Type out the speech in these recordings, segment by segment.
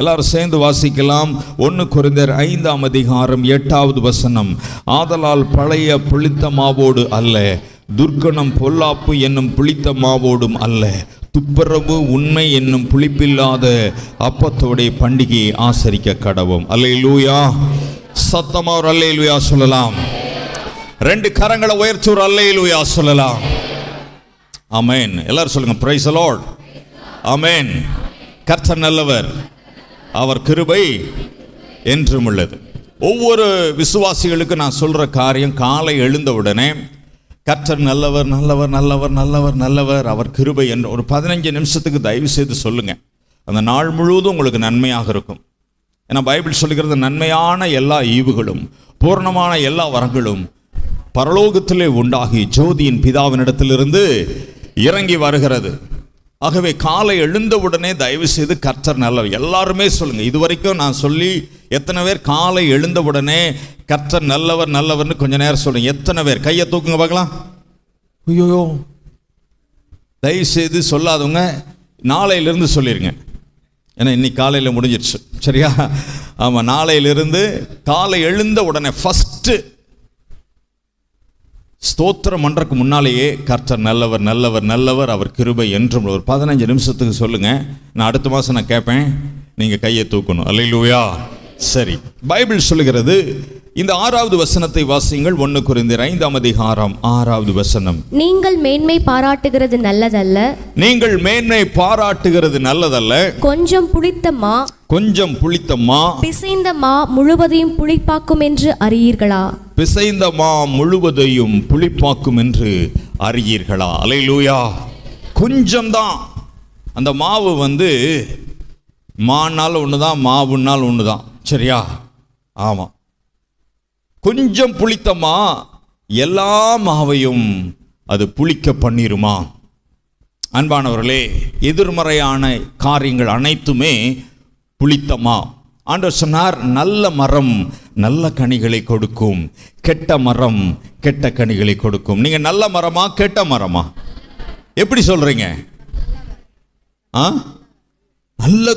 எல்லாரும் சேர்ந்து வாசிக்கலாம். 1 கொரிந்தியர் 5ஆம் அதிகாரம் 8வது வசனம். ஆதலால் பழைய புளித்த மாவோடு அல்ல, துர்க்கணம் பொல்லாப்பு என்னும் புளித்த மாவோடும் அல்ல, துப்புரவு உண்மை என்னும் புளிப்பில்லாத அப்பத்தோடைய பண்டிகையை ஆசரிக்க கடவோம். அல்லேலூயா. சத்தமா ஒரு அல்லேலூயா சொல்லலாம். 2 கரங்களை உயர்த்தி ஒரு அல்லேலூயா சொல்லலாம். ஆமென். எல்லாரும் சொல்லுங்க, பிரைஸ் தி லார்ட். ஆமென். கர்த்தர் நல்லவர், அவர் கிருபை என்றும் உள்ளது. ஒவ்வொரு விசுவாசிகளுக்கு நான் சொல்ற காரியம், காலை எழுந்தவுடனே கர்த்தர் நல்லவர் நல்லவர் நல்லவர் நல்லவர் நல்லவர், அவர் கிருபை என்று ஒரு 15 நிமிஷத்துக்கு தயவு செய்து சொல்லுங்க. அந்த நாள் முழுவதும் உங்களுக்கு நன்மையாக இருக்கும். ஏன்னா பைபிள் சொல்லுகிறது, நன்மையான எல்லா ஈவுகளும் பூர்ணமான எல்லா வரங்களும் பரலோகத்திலே உண்டாகி ஜோதியின் பிதாவினிடத்திலிருந்து இறங்கி வருகிறது. ஆகவே காலை எழுந்தவுடனே தயவு செய்து கர்த்தர் நல்லவர் எல்லாருமே சொல்லுங்க. இதுவரைக்கும் நான் சொல்லி எத்தனை பேர் காலை எழுந்தவுடனே கர்த்தர் நல்லவர் நல்லவர்னு கொஞ்ச நேரம் சொல்லுங்க? எத்தனை பேர் கையை தூக்குங்க பார்க்கலாம். ஐயோ, தயவு செய்து சொல்லாதவங்க நாளையிலிருந்து சொல்லிடுங்க. ஏன்னா இன்னைக்கு காலையில் முடிஞ்சிருச்சு, சரியா? ஆமாம், நாளையிலிருந்து காலை எழுந்த உடனே ஃபஸ்ட்டு ஸ்தோத்திரம் பண்றதுக்கு முன்னாலேயே கர்த்தர் நல்லவர் நல்லவர் நல்லவர், அவர் கிருபை என்றும் ஒரு 15 நிமிஷத்துக்கு சொல்லுங்க. நான் அடுத்த மாதம் நான் கேட்பேன், நீங்கள் கையை தூக்கணும். அல்லேலூயா. சரி, பைபிள் சொல்லுகிறது, இந்த 6வது வசனத்தை வாசியுங்கள். 1 கொரிந்தியர் 5ஆம் அதிகாரம் 6வது வசனம். நீங்கள் மேன்மை பாராட்டுகிறது நல்லதல்ல, நீங்கள் மேன்மை பாராட்டுகிறது நல்லதல்ல, கொஞ்சம் புளித்த மா பிசைந்த மா முழுவதையும் புளிப்பாக்கும் என்று அறியீர்களா? பிசைந்த மா முழுவதையும் புளிப்பாக்கும் என்று அறியீர்களா? அல்லேலூயா. கொஞ்சம் தான் அந்த மாவு மானால ஒன்று தான், மாவுனால் ஒன்று தான், சரியா? ஆமாம். கொஞ்சம் புளித்தமா எல்லா மாவையும் அது புளிக்க பண்ணிருமா? அன்பானவர்களே, எதிர்மறையான காரியங்கள் அனைத்துமே புளித்தமா. ஆண்டவர் சொன்னார், நல்ல மரம் நல்ல கனிகளை கொடுக்கும், கெட்ட மரம் கெட்ட கனிகளை கொடுக்கும். நீங்க நல்ல மரமா கெட்ட மரமா? எப்படி சொல்றீங்க? நல்ல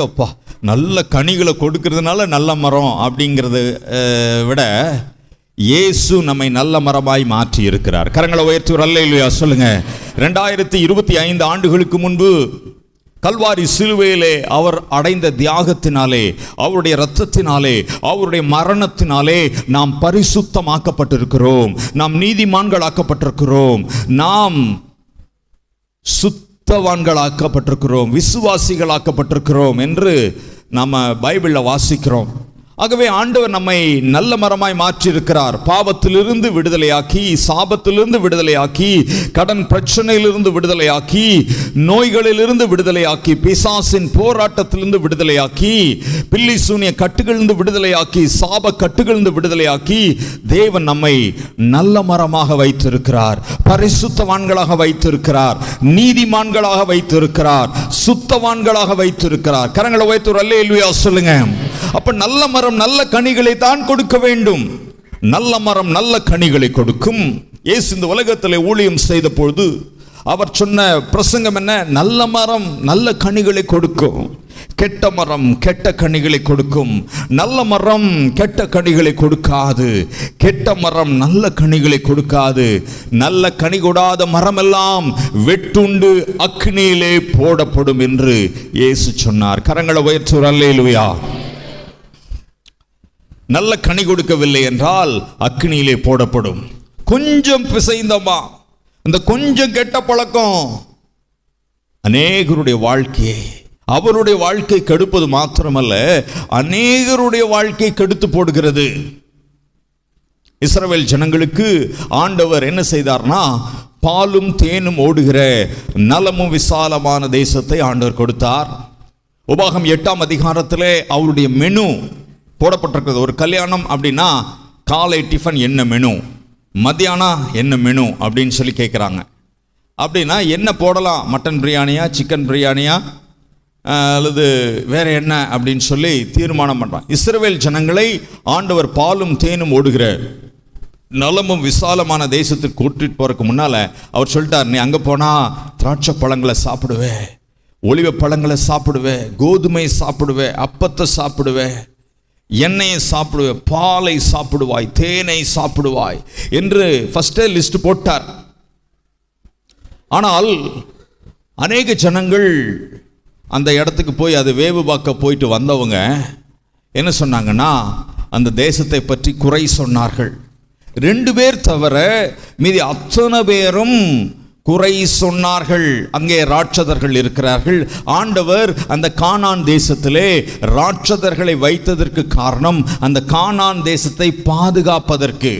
அப்பா நல்ல கனிகளை கொடுக்கறதுனால நல்ல மரம் அப்படிங்கிறத விட இயேசு நம்மை நல்ல மரமாய் மாற்றி இருக்கிறார். கரங்களை உயர்த்தி ஒரு அல்லேலூயா சொல்லுங்க. 2025 ஆண்டுகளுக்கு முன்பு கல்வாரி சிலுவையிலே அவர் அடைந்த தியாகத்தினாலே, அவருடைய இரத்தத்தினாலே, அவருடைய மரணத்தினாலே நாம் பரிசுத்தமாக்கப்பட்டிருக்கிறோம், நாம் நீதிமான்களாக்கப்பட்டிருக்கிறோம், நாம் சுத்தவான்களாக்கப்பட்டிருக்கிறோம், விசுவாசிகளாக்கப்பட்டிருக்கிறோம் என்று நம்ம பைபிளில் வாசிக்கிறோம். ஆகவே ஆண்டவர் நம்மை நல்ல மரமாய் மாற்றி இருக்கிறார். பாவத்திலிருந்து விடுதலையாக்கி, சாபத்திலிருந்து விடுதலையாக்கி, கடன் பிரச்சனையிலிருந்து விடுதலையாக்கி, நோய்களிலிருந்து விடுதலையாக்கி, பிசாசின் போராட்டத்திலிருந்து விடுதலையாக்கி, பில்லி சூனிய கட்டுகளிலிருந்து விடுதலையாக்கி, சாப கட்டுகளிலிருந்து விடுதலையாக்கி தேவன் நம்மை நல்ல மரமாக வைத்திருக்கிறார், பரிசுத்தவான்களாக வைத்திருக்கிறார், நீதிமான்களாக வைத்திருக்கிறார், சுத்தவான்களாக வைத்திருக்கிறார். கரங்களை வைத்து ஒரு அல்லேலூயா சொல்லுங்க. அப்ப நல்ல மரம் நல்ல கனிகளை தான் கொடுக்க வேண்டும். நல்ல மரம் நல்ல கனிகளை கொடுக்கும். இயேசு இந்த உலகத்தில் ஊழியம் செய்த பொழுது அவர் சொன்ன பிரசங்கம் என்ன? நல்ல மரம் நல்ல கனிகளை கொடுக்கும், கெட்ட மரம் கெட்ட கனிகளை கொடுக்கும். நல்ல மரம் கெட்ட கனிகளை கொடுக்காது, கெட்ட மரம் நல்ல கனிகளை கொடுக்காது. நல்ல கனி கொடாத மரமெல்லாம் வெட்டுண்டு அக்னியிலே போடப்படும் என்று இயேசு சொன்னார். கரங்களை உயர்த்தி ஒரு அல்லேலூயா. நல்ல கனி கொடுக்கவில்லை என்றால் அக்னியிலே போடப்படும். கொஞ்சம் பிசைந்தமா, அந்த கொஞ்சம் கெட்ட பழக்கம் அநேகருடைய வாழ்க்கையை, அவருடைய வாழ்க்கை கெடுப்பது மாத்திரமல்ல, அநேகருடைய வாழ்க்கை கெடுத்து போடுகிறது. இஸ்ரவேல் ஜனங்களுக்கு ஆண்டவர் என்ன செய்தார்னா, பாலும் தேனும் ஓடுகிற நலமும் விசாலமான தேசத்தை ஆண்டவர் கொடுத்தார். உபாகம் 8ஆம் அதிகாரத்திலே அவருடைய மெனு போடப்பட்டிருக்கிறது. ஒரு கல்யாணம் அப்படின்னா காலை டிஃபன் என்ன மெனு, மத்தியானம் என்ன மெனு அப்படின்னு சொல்லி கேட்குறாங்க. அப்படின்னா என்ன போடலாம், மட்டன் பிரியாணியா, சிக்கன் பிரியாணியா, அல்லது வேற என்ன அப்படின்னு சொல்லி தீர்மானம் பண்ணுறான். இஸ்ரவேல் ஜனங்களை ஆண்டவர் பாலும் தேனும் ஓடுகிற நலமும் விசாலமான தேசத்துக்கு கூட்டிட்டு போறதுக்கு முன்னால அவர் சொல்லிட்டார், நீ அங்கே போனா திராட்சை பழங்களை சாப்பிடுவே, ஒலிவ பழங்களை சாப்பிடுவேன், கோதுமை சாப்பிடுவேன், அப்பத்தை சாப்பிடுவேன், எண்ணெயை சாப்பிடுவேன், பாலை சாப்பிடுவாய், தேனை சாப்பிடுவாய் என்று ஃபர்ஸ்டே லிஸ்ட் போட்டார். ஆனால் அநேக ஜனங்கள் அந்த இடத்துக்கு போய் அது வேவு பார்க்க போயிட்டு வந்தவங்க என்ன சொன்னாங்கன்னா, அந்த தேசத்தை பற்றி குறை சொன்னார்கள். 2 பேர் தவிர மீதி அத்தனை பேரும் குறை சொன்னார்கள். அங்கே ராட்சதர்கள் இருக்கிறார்கள். ஆண்டவர் அந்த கானான் தேசத்திலே ராட்சதர்களை வைத்ததற்கு காரணம் அந்த கானான் தேசத்தை பாதுகாப்பதற்கு.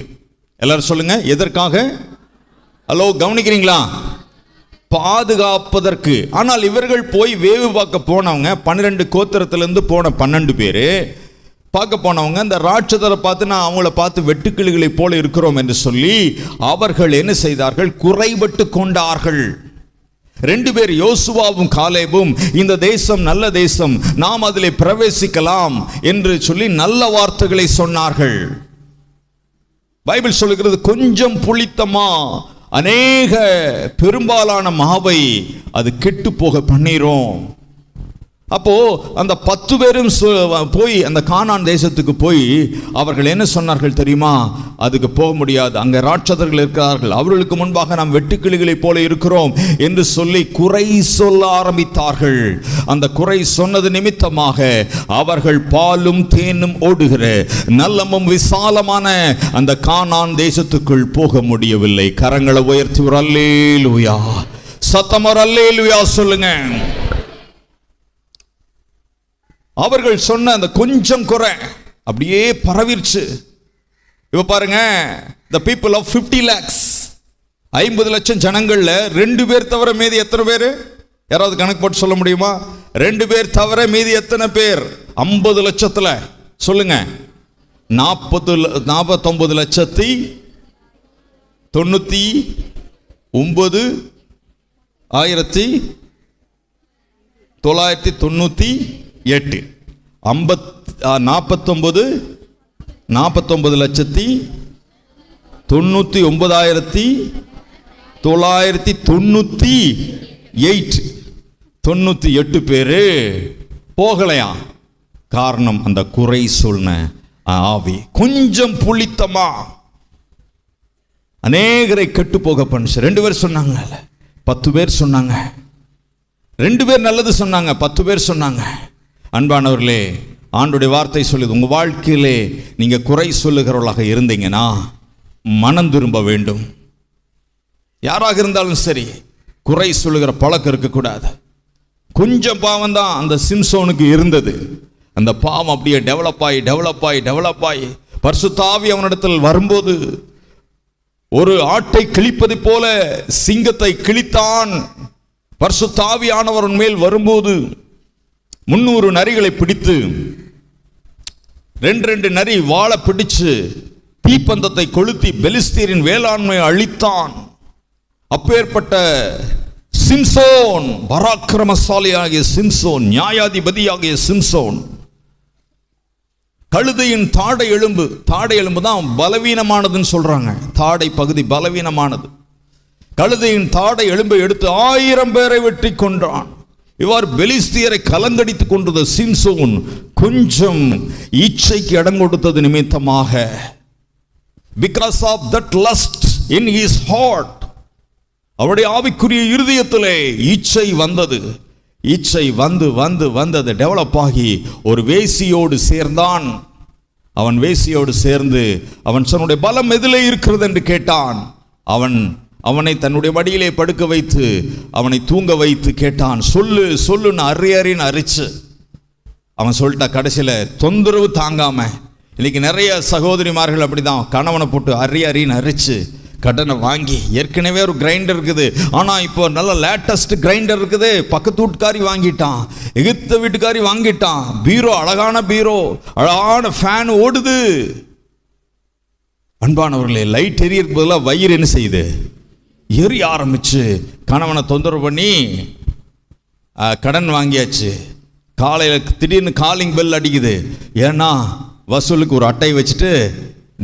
எல்லாரும் சொல்லுங்க, எதற்காக? ஹலோ, கவனிக்கிறீங்களா? பாதுகாப்பதற்கு. ஆனால் இவர்கள் போய் வேவு பார்க்க போனவங்க, 12 கோத்திரத்திலிருந்து போன 12 பேர் பார்க்க போனவங்க அந்த ராட்சதரை பார்த்து, நான் அவங்கள பார்த்து வெட்டுக்கிளிகளை போல இருக்கிறோம் என்று சொல்லி அவர்கள் என்ன செய்தார்கள்? குறைபட்டு கொண்டார்கள். 2 பேர் யோசுவாவும் காலேபும் இந்த தேசம் நல்ல தேசம், நாம் அதிலே பிரவேசிக்கலாம் என்று சொல்லி நல்ல வார்த்தைகளை சொன்னார்கள். பைபிள் சொல்லுகிறது, கொஞ்சம் புளித்தமா அநேக பெரும்பாலான மாவை அது கெட்டு போக பண்ணிரும். அப்போ அந்த 10 பேரும் போய் அந்த கானான் தேசத்துக்கு போய் அவர்கள் என்ன சொன்னார்கள் தெரியுமா? அதுக்கு போக முடியாது, அங்கே ராட்சதர்கள் இருக்கிறார்கள், அவர்களுக்கு முன்பாக நாம் வெட்டுக்கிளிகளை போல இருக்கிறோம் என்று சொல்லி குறை சொல்ல ஆரம்பித்தார்கள். அந்த குறை சொன்னது நிமித்தமாக அவர்கள் பாலும் தேனும் ஓடுகிற நல்லமும் விசாலமான அந்த கானான் தேசத்துக்குள் போக முடியவில்லை. கரங்களை உயர்த்தி ஒரு அல்லேலூயா, சத்தம் ஒரு அல்லேலூயா சொல்லுங்க. அவர்கள் சொன்ன அந்த கொஞ்சம் குறை அப்படியே பரவிருச்சு. இப்ப பாருங்க, the people of 50 lakhs, 50 லட்சம் ஜனங்கள்ல 2 பேர் தவிர மீதி எத்தனை பேர்? யாராவது கணக்கு போட்டு சொல்ல முடியுமா? 2 பேர் தவிர மீதி எத்தனை பேர்? 50 லட்சத்துல சொல்லுங்க. 49 லட்சத்தி 99,998 49 லட்சத்தி 99,998 பேரு போகலையா? காரணம் அந்த குறை சொன்ன ஆவி. கொஞ்சம் புளித்தமா அநேகரை கெட்டு போக பண்ணுச்சு. 2 பேர் சொன்னாங்க, 10 பேர் சொன்னாங்க. 2 பேர் நல்லது சொன்னாங்க, 10 பேர் சொன்னாங்க. அன்பானவர்களே, ஆண்டவருடைய வார்த்தை சொல்லுது, உங்க வாழ்க்கையிலே நீங்க குறை சொல்லுகிறவர்களாக இருந்தீங்கன்னா மனம் திரும்ப வேண்டும். யாராக இருந்தாலும் சரி, குறை சொல்லுகிற பழக்கம் இருக்கக்கூடாது. கொஞ்சம் பாவம் தான் அந்த சிம்சோனுக்கு இருந்தது. அந்த பாவம் அப்படியே டெவலப் ஆகி பரிசுத்த ஆவி அவனிடத்தில் வரும்போது ஒரு ஆட்டை கிழிப்பது போல சிங்கத்தை கிழித்தான். பரிசுத்த ஆவியானவர் மேல் வரும்போது 300 நரிகளை பிடித்து 2 நரி வாழை பிடிச்சு தீப்பந்தத்தை கொளுத்தி பெலிஸ்தீரின் வேளாண்மை அழித்தான். அப்பேற்பட்ட சிம்சோன், பராக்கிரமசாலியாகிய சிம்சோன், நியாயாதிபதியாகிய சிம்சோன், கழுதையின் தாடை எலும்பு தான் பலவீனமானதுன்னு சொல்றாங்க. தாடை பகுதி பலவீனமானது. கழுதையின் தாடை எலும்பை எடுத்து 1000 பேரை வெட்டி கொன்றான். இவ்வாறு பெலிஸ்தியரை கலங்கடித்துக் கொண்டது சிம்சோன் கொஞ்சம் இச்சைக்கு இடம் கொடுத்தது நிமித்தமாக, because of that lust in his heart, அவருடைய ஆவிக்குரிய இருதயத்திலே இச்சை வந்தது. இச்சை வந்து அது டெவலப் ஆகி ஒரு வேசியோடு சேர்ந்தான். அவன் வேசியோடு சேர்ந்து அவன் தன்னுடைய பலம் எதிலே இருக்கிறது என்று கேட்டான். அவனை தன்னுடைய மடியிலே படுக்க வைத்து அவனை தூங்க வைத்து கேட்டான், சொல்லுன்னு அறின்னு அரிச்சு அவன் சொல்லிட்டா. கடைசியில் தொந்தரவு தாங்காம, இன்னைக்கு நிறைய சகோதரிமார்கள் அப்படிதான் கணவனை போட்டு அறின்னு அரிச்சு கடனை வாங்கி, ஏற்கனவே ஒரு கிரைண்டர் இருக்குது, ஆனால் இப்போ நல்ல லேட்டஸ்ட் கிரைண்டர் இருக்குது, பக்கத்து வீட்டுக்காரி வாங்கிட்டான், எகிப்த வீட்டுக்காரி வாங்கிட்டான், பீரோ அழகான பீரோ, அழகான ஃபேன் ஓடுது. அன்பானவர்களே, லைட் எரியறதுக்கு பதிலாக வயிறு என்ன செய்யுது? எரிய ஆரம்பிச்சு கணவனை தொந்தரவு பண்ணி கடன் வாங்கியாச்சு. காலையில் திடீர்னு காலிங் பெல் அடிக்குது. ஏன்னா வசூலுக்கு ஒரு அட்டை வச்சுட்டு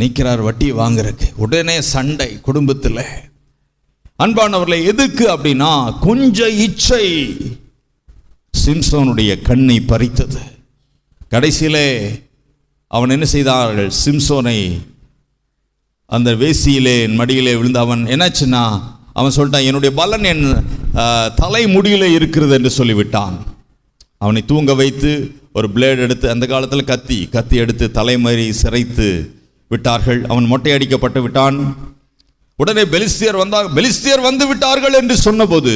நிற்கிறார் வட்டி வாங்குறதுக்கு. உடனே சண்டை குடும்பத்தில். அன்பானவர்களே, எதுக்கு அப்படின்னா கொஞ்சம் இச்சை. சிம்சோனுடைய கண்ணை பறித்தது. கடைசியிலே அவன் என்ன செய்தார்கள்? சிம்சோனை அந்த வேசியிலே மடியிலே விழுந்து அவன் என்னாச்சுன்னா அவன் சொல்லிட்டான், என்னுடைய பலன் என் தலை முடியிலே இருக்கிறது என்று சொல்லிவிட்டான். அவனை தூங்க வைத்து ஒரு பிளேடு எடுத்து, அந்த காலத்தில் கத்தி எடுத்து தலைமறி சிரைத்து விட்டார்கள். அவன் மொட்டை அடிக்கப்பட்டு விட்டான். உடனே பெலிஸ்தியர் வந்து விட்டார்கள் என்று சொன்னபோது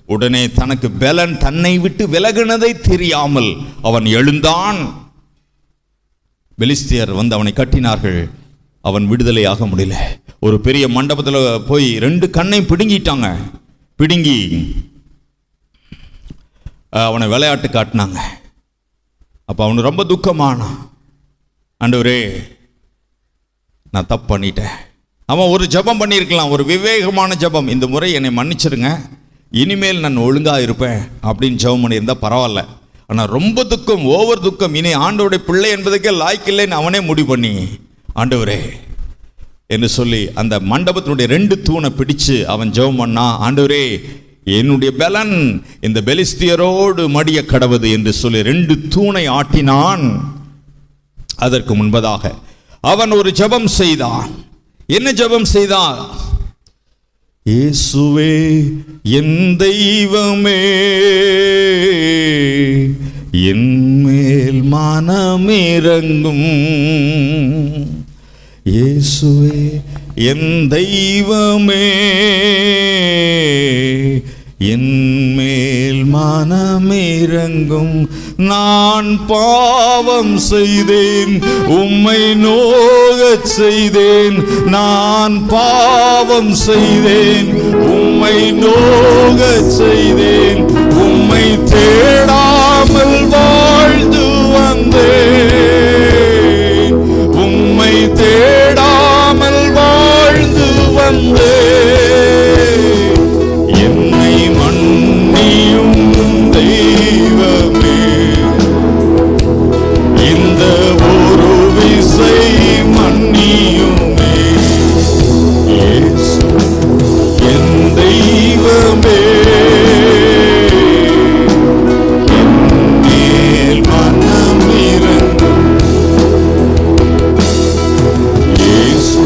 உடனே தனக்கு பலன் தன்னை விட்டு விலகினதை தெரியாமல் அவன் எழுந்தான். பெலிஸ்தியர் வந்து அவனை கட்டினார்கள். அவன் விடுதலையாக முடியல. ஒரு பெரிய மண்டபத்தில் போய் 2 கண்ணை பிடுங்கிட்டாங்க. பிடுங்கி அவனை விளையாட்டு காட்டினாங்க. அப்போ அவனு ரொம்ப துக்கமானான். ஆண்டவரே, நான் தப்பு பண்ணிட்டேன். அவன் ஒரு ஜெபம் பண்ணியிருக்கலாம், ஒரு விவேகமான ஜெபம், இந்த முறை என்னை மன்னிச்சிருங்க, இனிமேல் நான் ஒழுங்காக இருப்பேன் அப்படின்னு ஜெபம் பண்ணியிருந்தால் பரவாயில்ல. ஆனால் ரொம்ப துக்கம், ஓவர் துக்கம், இனி ஆண்டவருடைய பிள்ளை என்பதுக்கே லாய்க்கில்லைன்னு அவனே முடிவு பண்ணி, ஆண்டவரே என்று சொல்லி அந்த மண்டபத்தினுடைய 2 தூணை பிடிச்சு அவன் ஜெபம் பண்ணா, ஆண்டவரே என்னுடைய பலன் இந்த பெலிஸ்தியரோடு மடிய கடவுது என்று சொல்லி 2 தூணை ஆட்டினான். அதற்கு முன்பதாக அவன் ஒரு ஜெபம் செய்தான். என்ன ஜெபம் செய்தான்? இயேசுவே என் தெய்வமே, என் மேல் மனமிரங்கும். இயேசுவே என் தெய்வமே, என் மேல் மனமிரங்கும். நான் பாவம் செய்தேன், உம்மை நோகச் செய்தேன். நான் பாவம் செய்தேன், உம்மை நோகச் செய்தேன். உம்மை தேடாமல் வாழ்ந்து வந்தேன், உம்மை தேடாமல் வாழ்ந்து வந்தேன். என்னை மன்னியும் தெய்வமே, இந்த ஒரு விசை மன்னியுமே. இயேசு என் தெய்வமே, என் மேல் மனமிரங்கும். இயேசு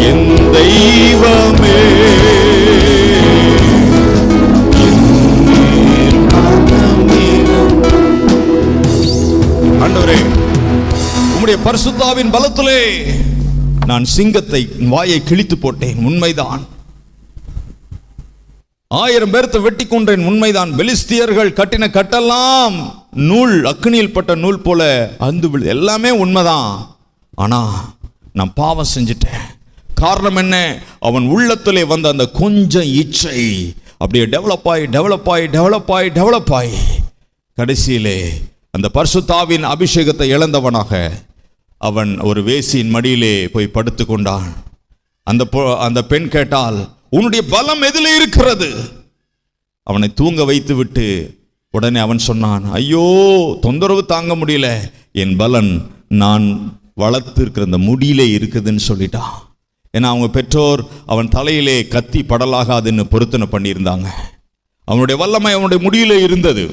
என் தெய்வமே, ஆண்டவரே உம்முடைய பரிசுத்தாவின் பலத்திலே நான் சிங்கத்தை வாயை கிழித்து போட்டேன், உண்மைதான். 1000 பேர்த்தை வெட்டி கொன்றேன், உண்மைதான். பெலிஸ்தியர்கள் கட்டின கட்டெல்லாம் நூல், அக்னியில் பட்ட நூல் போல அந்து விழு, எல்லாமே உண்மைதான். ஆனா நான் பாவம் செஞ்சிட்டேன். காரணம் என்ன? அவன் உள்ளத்திலே வந்த அந்த கொஞ்சம் இச்சை அப்படியே டெவலப் ஆகி கடைசியிலே அந்த பரிசுத்தாவின் அபிஷேகத்தை இழந்தவனாக அவன் ஒரு வேசியின் மடியிலே போய் படுத்து கொண்டான். அந்த பெண் கேட்டால், உன்னுடைய பலம் எதிலே இருக்கிறது? அவனை தூங்க வைத்து விட்டு உடனே அவன் சொன்னான், ஐயோ தொந்தரவு தாங்க முடியல, என் பலன் நான் வளர்த்திருக்கிற அந்த முடியிலே இருக்குதுன்னு சொல்லிட்டான். ஏன்னா அவங்க பெற்றோர் அவன் தலையிலே கத்தி படலாகாதுன்னு பொருத்தனை பண்ணியிருந்தாங்க. அவனுடைய வல்லமை அவனுடைய முடியிலே இருந்தது.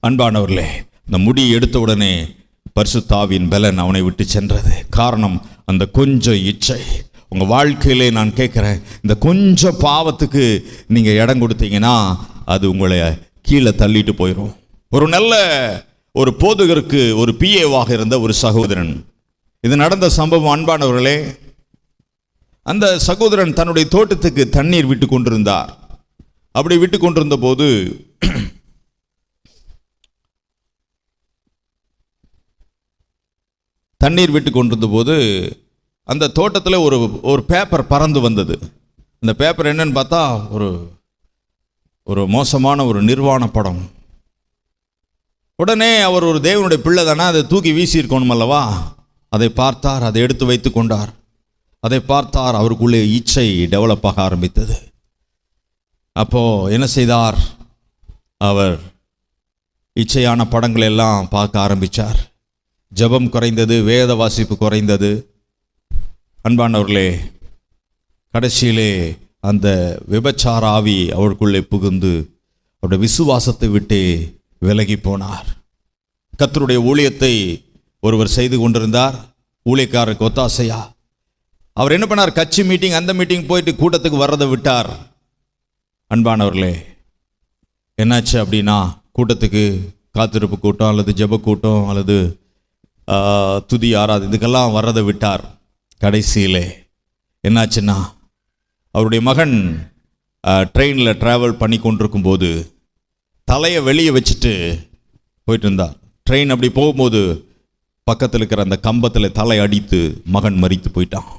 அன்பானவர்களே, இந்த முடியை எடுத்த உடனே பரிசுத்தாவின் பலன் அவனை விட்டு சென்றது. காரணம் அந்த கொஞ்சம் இச்சை. உங்கள் வாழ்க்கையிலே நான் கேட்குறேன், இந்த கொஞ்சம் பாவத்துக்கு நீங்கள் இடம் கொடுத்தீங்கன்னா அது உங்களை கீழே தள்ளிட்டு போயிடும். ஒரு நல்ல ஒரு போதகருக்கு ஒரு பிஏவாக இருந்த ஒரு சகோதரன், இது நடந்த சம்பவம். அன்பானவர்களே, அந்த சகோதரன் தன்னுடைய தோட்டத்துக்கு தண்ணீர் விட்டு கொண்டிருந்தார். அப்படி விட்டு கொண்டிருந்த போது அந்த தோட்டத்தில் ஒரு பேப்பர் பறந்து வந்தது. அந்த பேப்பர் என்னன்னு பார்த்தா ஒரு மோசமான ஒரு நிர்வாண படம். உடனே அவர் ஒரு தேவனுடைய பிள்ளை தானே, அதை தூக்கி வீசியிருக்கணும் அல்லவா. அதை பார்த்தார், அதை எடுத்து வைத்து கொண்டார். அதை பார்த்தார், அவருக்குள்ளே இச்சை டெவலப் ஆக ஆரம்பித்தது. அப்போ என்ன செய்தார்? அவர் இச்சையான படங்கள் எல்லாம் பார்க்க ஆரம்பித்தார். ஜெபம் குறைந்தது, வேத வாசிப்பு குறைந்தது. அன்பானவர்களே, கடைசியிலே அந்த விபச்சார ஆவி அவருக்குள்ளே புகுந்து அவருடைய விசுவாசத்தை விட்டு விலகி போனார். கர்த்தருடைய ஊழியத்தை ஒருவர் செய்து கொண்டிருந்தார், ஊழியக்காரருக்கு ஒத்தாசையா. அவர் என்ன பண்ணார், கட்சி மீட்டிங் அந்த மீட்டிங் போயிட்டு கூட்டத்துக்கு வர்றதை விட்டார். அன்பானவர்களே, என்னாச்சு அப்படின்னா, கூட்டத்துக்கு காத்திருப்பு கூட்டம் அல்லது ஜெப கூட்டம் அல்லது துதி ஆராது இதுக்கெல்லாம் வர்றதை விட்டார். கடைசியிலே என்னாச்சுன்னா, அவருடைய மகன் ட்ரெயினில் ட்ராவல் பண்ணி கொண்டிருக்கும் போது தலையை வெளியே வச்சுட்டு போயிட்டு இருந்தார். ட்ரெயின் அப்படி போகும்போது பக்கத்தில் இருக்கிற அந்த கம்பத்தில் தலை அடித்து மகன் மரித்து போயிட்டான்.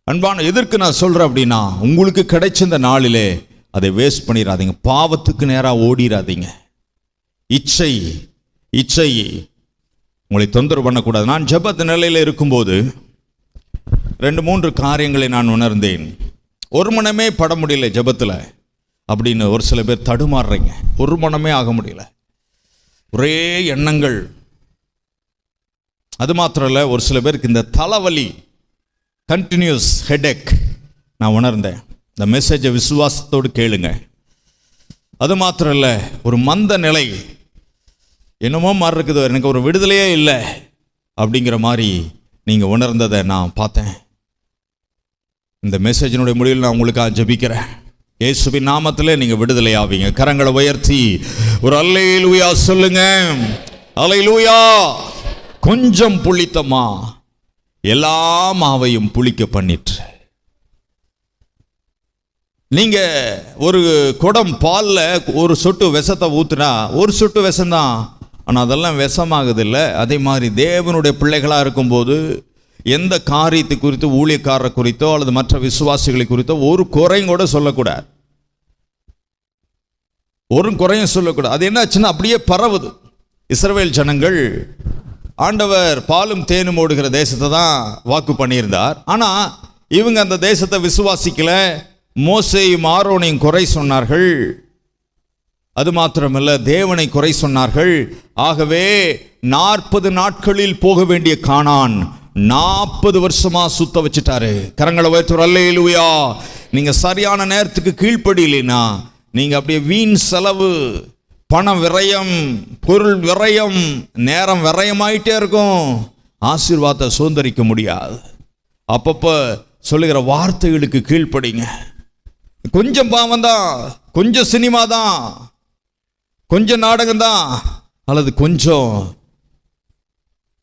அன்பான, எதற்கு நான் சொல்கிறேன் அப்படின்னா, உங்களுக்கு கிடைச்ச இந்த நாளிலே அதை வேஸ்ட் பண்ணிடாதீங்க, பாவத்துக்கு நேராக ஓடிடாதீங்க. இச்சை உங்களை தொந்தரவு பண்ணக்கூடாது. நான் ஜெபத்து நிலையில் இருக்கும்போது 2-3 காரியங்களை நான் உணர்ந்தேன். ஒரு மனமே பட முடியல ஜெபத்தில் அப்படின்னு ஒரு சில பேர் தடுமாறுறீங்க. ஒரு மனமே ஆக முடியல, ஒரே எண்ணங்கள். அது மாத்திரம் இல்லை, ஒரு சில பேருக்கு இந்த தலைவலி, கண்டினியூஸ் ஹெடேக் நான் உணர்ந்தேன். இந்த மெசேஜை விசுவாசத்தோடு கேளுங்க. அது மாத்திரம் இல்லை, ஒரு மந்த நிலை, என்னமோ மாதிரி இருக்குது, எனக்கு ஒரு விடுதலையே இல்லை அப்படிங்கிற மாதிரி நீங்கள் உணர்ந்ததை நான் பார்த்தேன். இந்த மெசேஜினுடைய முடிவில் நான் உங்களுக்காக ஜெபிக்கிறேன். இயேசுவின் நாமத்தில் நீங்கள் விடுதலை ஆவீங்க. கரங்களை உயர்த்தி ஒரு அல்லேலூயா சொல்லுங்க. அல்லேலூயா. கொஞ்சம் புளித்தமா எல்லா மாவையும் புளிக்க பண்ணிட்டு. நீங்க ஒரு குடம் பாலில் ஒரு சொட்டு விஷத்தை ஊத்துனா ஒரு சொட்டு விஷம்தான், ஆனால் அதெல்லாம் விஷமாகுது இல்லை. அதே மாதிரி தேவனுடைய பிள்ளைகளாக இருக்கும்போது எந்த காரியத்தை குறித்து, ஊழியக்காரரை குறித்தோ அல்லது மற்ற விசுவாசிகளை குறித்தோ ஒரு குறையும் கூட சொல்லக்கூடாது. ஒரு குறையும் சொல்லக்கூடாது. அது என்னாச்சுன்னா அப்படியே பரவுது. இஸ்ரவேல் ஜனங்கள் ஆண்டவர் பாலும் தேனும் ஓடுகிற தேசத்தை தான் வாக்கு பண்ணியிருந்தார். ஆனால் இவங்க அந்த தேசத்தை விசுவாசிக்கல. மோசேயும் ஆரோனையும் குறை சொன்னார்கள். அது மாத்திரமல்ல, தேவனை குறை சொன்னார்கள். ஆகவே 40 நாட்களில் போக வேண்டிய கானான் 40 வருஷமா சுத்த வச்சுட்டாரு. கரங்களை உயர்த்தி அல்லேலூயா. நீங்க சரியான நேரத்துக்கு கீழ்ப்படியலைன்னா நீங்க அப்படியே வீண் செலவு, பணம் விரயம், பொருள் விரயம், நேரம் விரயமாயிட்டே இருக்கும். ஆசீர்வாதத்தை சுதந்திரிக்க முடியாது. அப்பப்போ சொல்லுகிற வார்த்தைகளுக்கு கீழ்ப்படிங்க. கொஞ்சம் பாவம் தான், கொஞ்சம் சினிமா தான், கொஞ்சம் நாடகம் தான், அல்லது கொஞ்சம்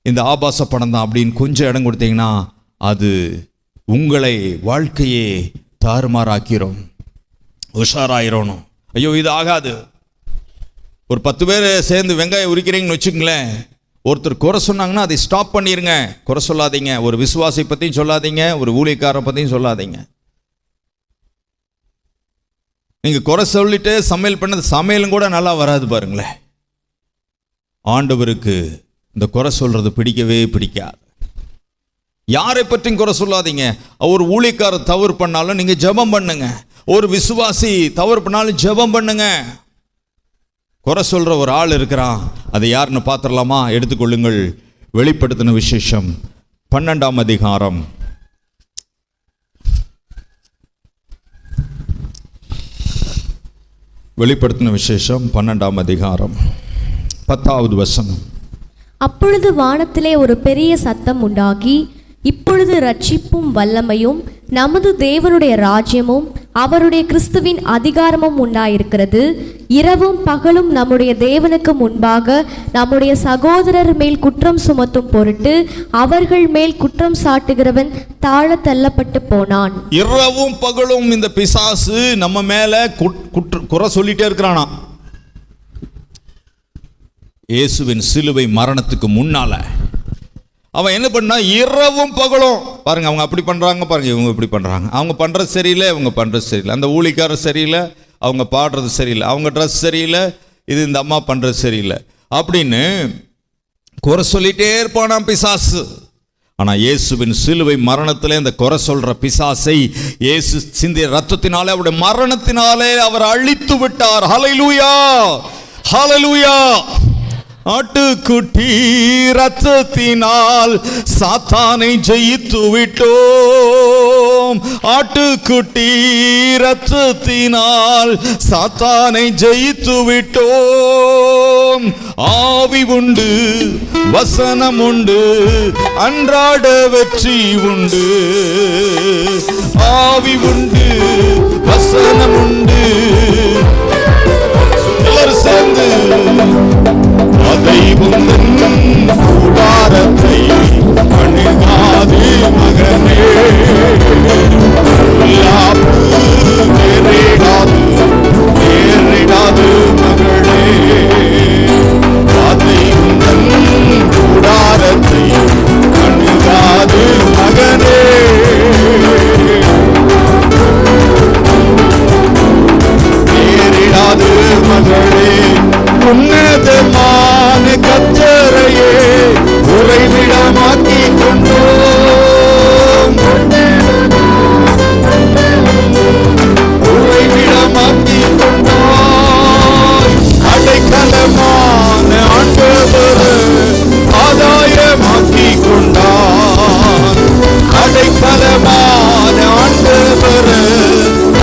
இந்த ஆபாச படம் தான் அப்படின்னு கொஞ்சம் இடம் கொடுத்தீங்கன்னா அது உங்களை வாழ்க்கையே தாறுமாறாக்கிறோம். உஷாராயிரணும். ஐயோ இது ஆகாது. ஒரு 10 பேர் சேர்ந்து வெங்காயம் உரிக்கிறீங்கன்னு வச்சுக்கங்களேன். ஒருத்தர் குறை சொன்னாங்கன்னா அதை ஸ்டாப் பண்ணிடுங்க. குறை சொல்லாதீங்க. ஒரு விசுவாசி பற்றியும் சொல்லாதீங்க, ஒரு ஊழியக்காரரை பற்றியும் சொல்லாதீங்க. நீங்கள் குறை சொல்லிட்டு சமையல் பண்ணது சமையலும் கூட நல்லா வராது பாருங்களேன். ஆண்டவருக்கு இந்த குறை சொல்றது பிடிக்கவே பிடிக்காது. யாரை பற்றியும் குறை சொல்லாதீங்க. ஒரு ஊழியக்காரர் தவறு பண்ணாலும் நீங்கள் ஜெபம் பண்ணுங்க. ஒரு விசுவாசி தவறு பண்ணாலும் ஜெபம் பண்ணுங்க. குறை சொல்ற ஒரு ஆள் இருக்கிறான், அதை யாருன்னு பார்த்துடலாமா? எடுத்துக்கொள்ளுங்கள். வெளிப்படுத்தின விசேஷம் 12ஆம் அதிகாரம். வெளிப்படுத்தின விசேஷம் 12ஆம் அதிகாரம் 10வது வசனம். அப்பொழுது வானத்திலே ஒரு பெரிய சத்தம் உண்டாகி, இப்பொழுது ரட்சிப்பும் வல்லமையும் நமது தேவனுடைய ராஜ்யமும் அவருடைய கிறிஸ்துவின் அதிகாரமும் உண்டாயிருக்கிறது. இரவும் பகலும் நம்முடைய தேவனுக்கு முன்பாக நம்முடைய சகோதரர் மேல் குற்றம் சுமத்தும் பொருட்டு அவர்கள் மேல் குற்றம் சாட்டுகிறவன் தாழ தள்ளப்பட்டு போனான். இரவும் பகலும் இந்த பிசாசு நம்ம மேல குறை சொல்லிட்டே இருக்கிறானா. இயேசுவின் சிலுவை மரணத்துக்கு முன்னால அவன் என்ன பண்ணா, இரவும் பகலும் பாருங்க, அவங்க அப்படி பண்றாங்க பாருங்க, இவங்க இப்படி பண்றாங்க, அவங்க பண்றது சரியில்லை, இவங்க பண்றது சரியில்லை, அந்த ஊழிக்காரர் சரியில்லை, அவங்க பாடுறது சரியில்லை, அவங்க ட்ரெஸ் சரியில்லை, இது இந்த அம்மா பண்றது சரியில்லை அப்படின்னு குறை சொல்லிட்டே இருப்பானாம் பிசாசு. ஆனா இயேசுவின் சிலுவை மரணத்திலே இந்த குறை சொல்ற பிசாசை இயேசு சிந்திய ரத்தத்தினாலே, அவருடைய மரணத்தினாலே அவர் அழித்து விட்டார். ஹல்லேலூயா, ஹல்லேலூயா. ஆட்டுக்குட்டி ரத்தத்தினால் சாத்தானை ஜெயித்து விட்டோம். ஆட்டுக்குட்டி இரத்தத்தினால் சாத்தானை ஜெயித்து விட்டோம். ஆவி உண்டு, வசனம் உண்டு, அன்றாட வெற்றி உண்டு. ஆவி உண்டு, வசனம் உண்டு, எல்லாரும் சேர்ந்து அதை உந்தன் கூடாரத்தை அணுகாது மகனே, நேரிடாது நேரிடாது மகளே, அதை உந்தன் கூடாரத்தை அணுகாது மகனே, நேரிடாது மகளே. உன்னதமான கர்த்தரையே உறைவிடமாக்கி கொண்டோம், உறைவிடமாக்கி கொண்டோம். அடைக்கலமான ஆண்டவர் ஆதாயமாக்கி கொண்டார், அடைக்கலமான ஆண்டவர்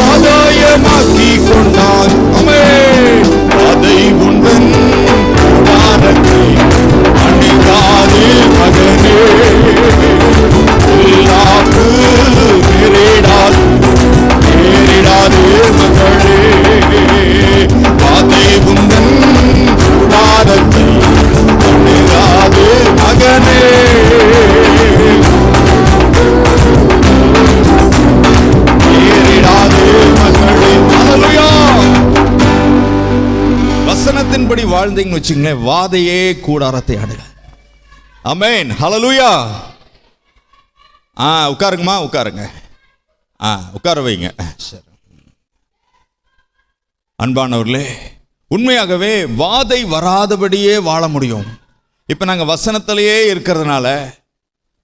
ஆதாயமாக்கி கொண்டார். ஆமென். அதை உந்தன் கூடாரத்தை அணுகாது மகனே, எல்லாப்பு நேரிடாது நேரிடாது மகளே, அதை உந்தன் கூடாரத்தை அணுகாது மகனே, நேரிடாது மகளே. ஹல்லேலூயா. வசனத்தின்படி வாழ்ந்தீங்கன்னு வச்சுங்களேன், வாதையே கூடாரத்தை அணுக. ஆமென். ஹல்லேலூயா. உட்காருங்கம்மா, உட்காருங்க. உட்கார வைங்க. சரி. அன்பானவர்களே, உண்மையாகவே வாதை வராதபடியே வாழ முடியும். இப்போ நாங்கள் வசனத்திலேயே இருக்கிறதுனால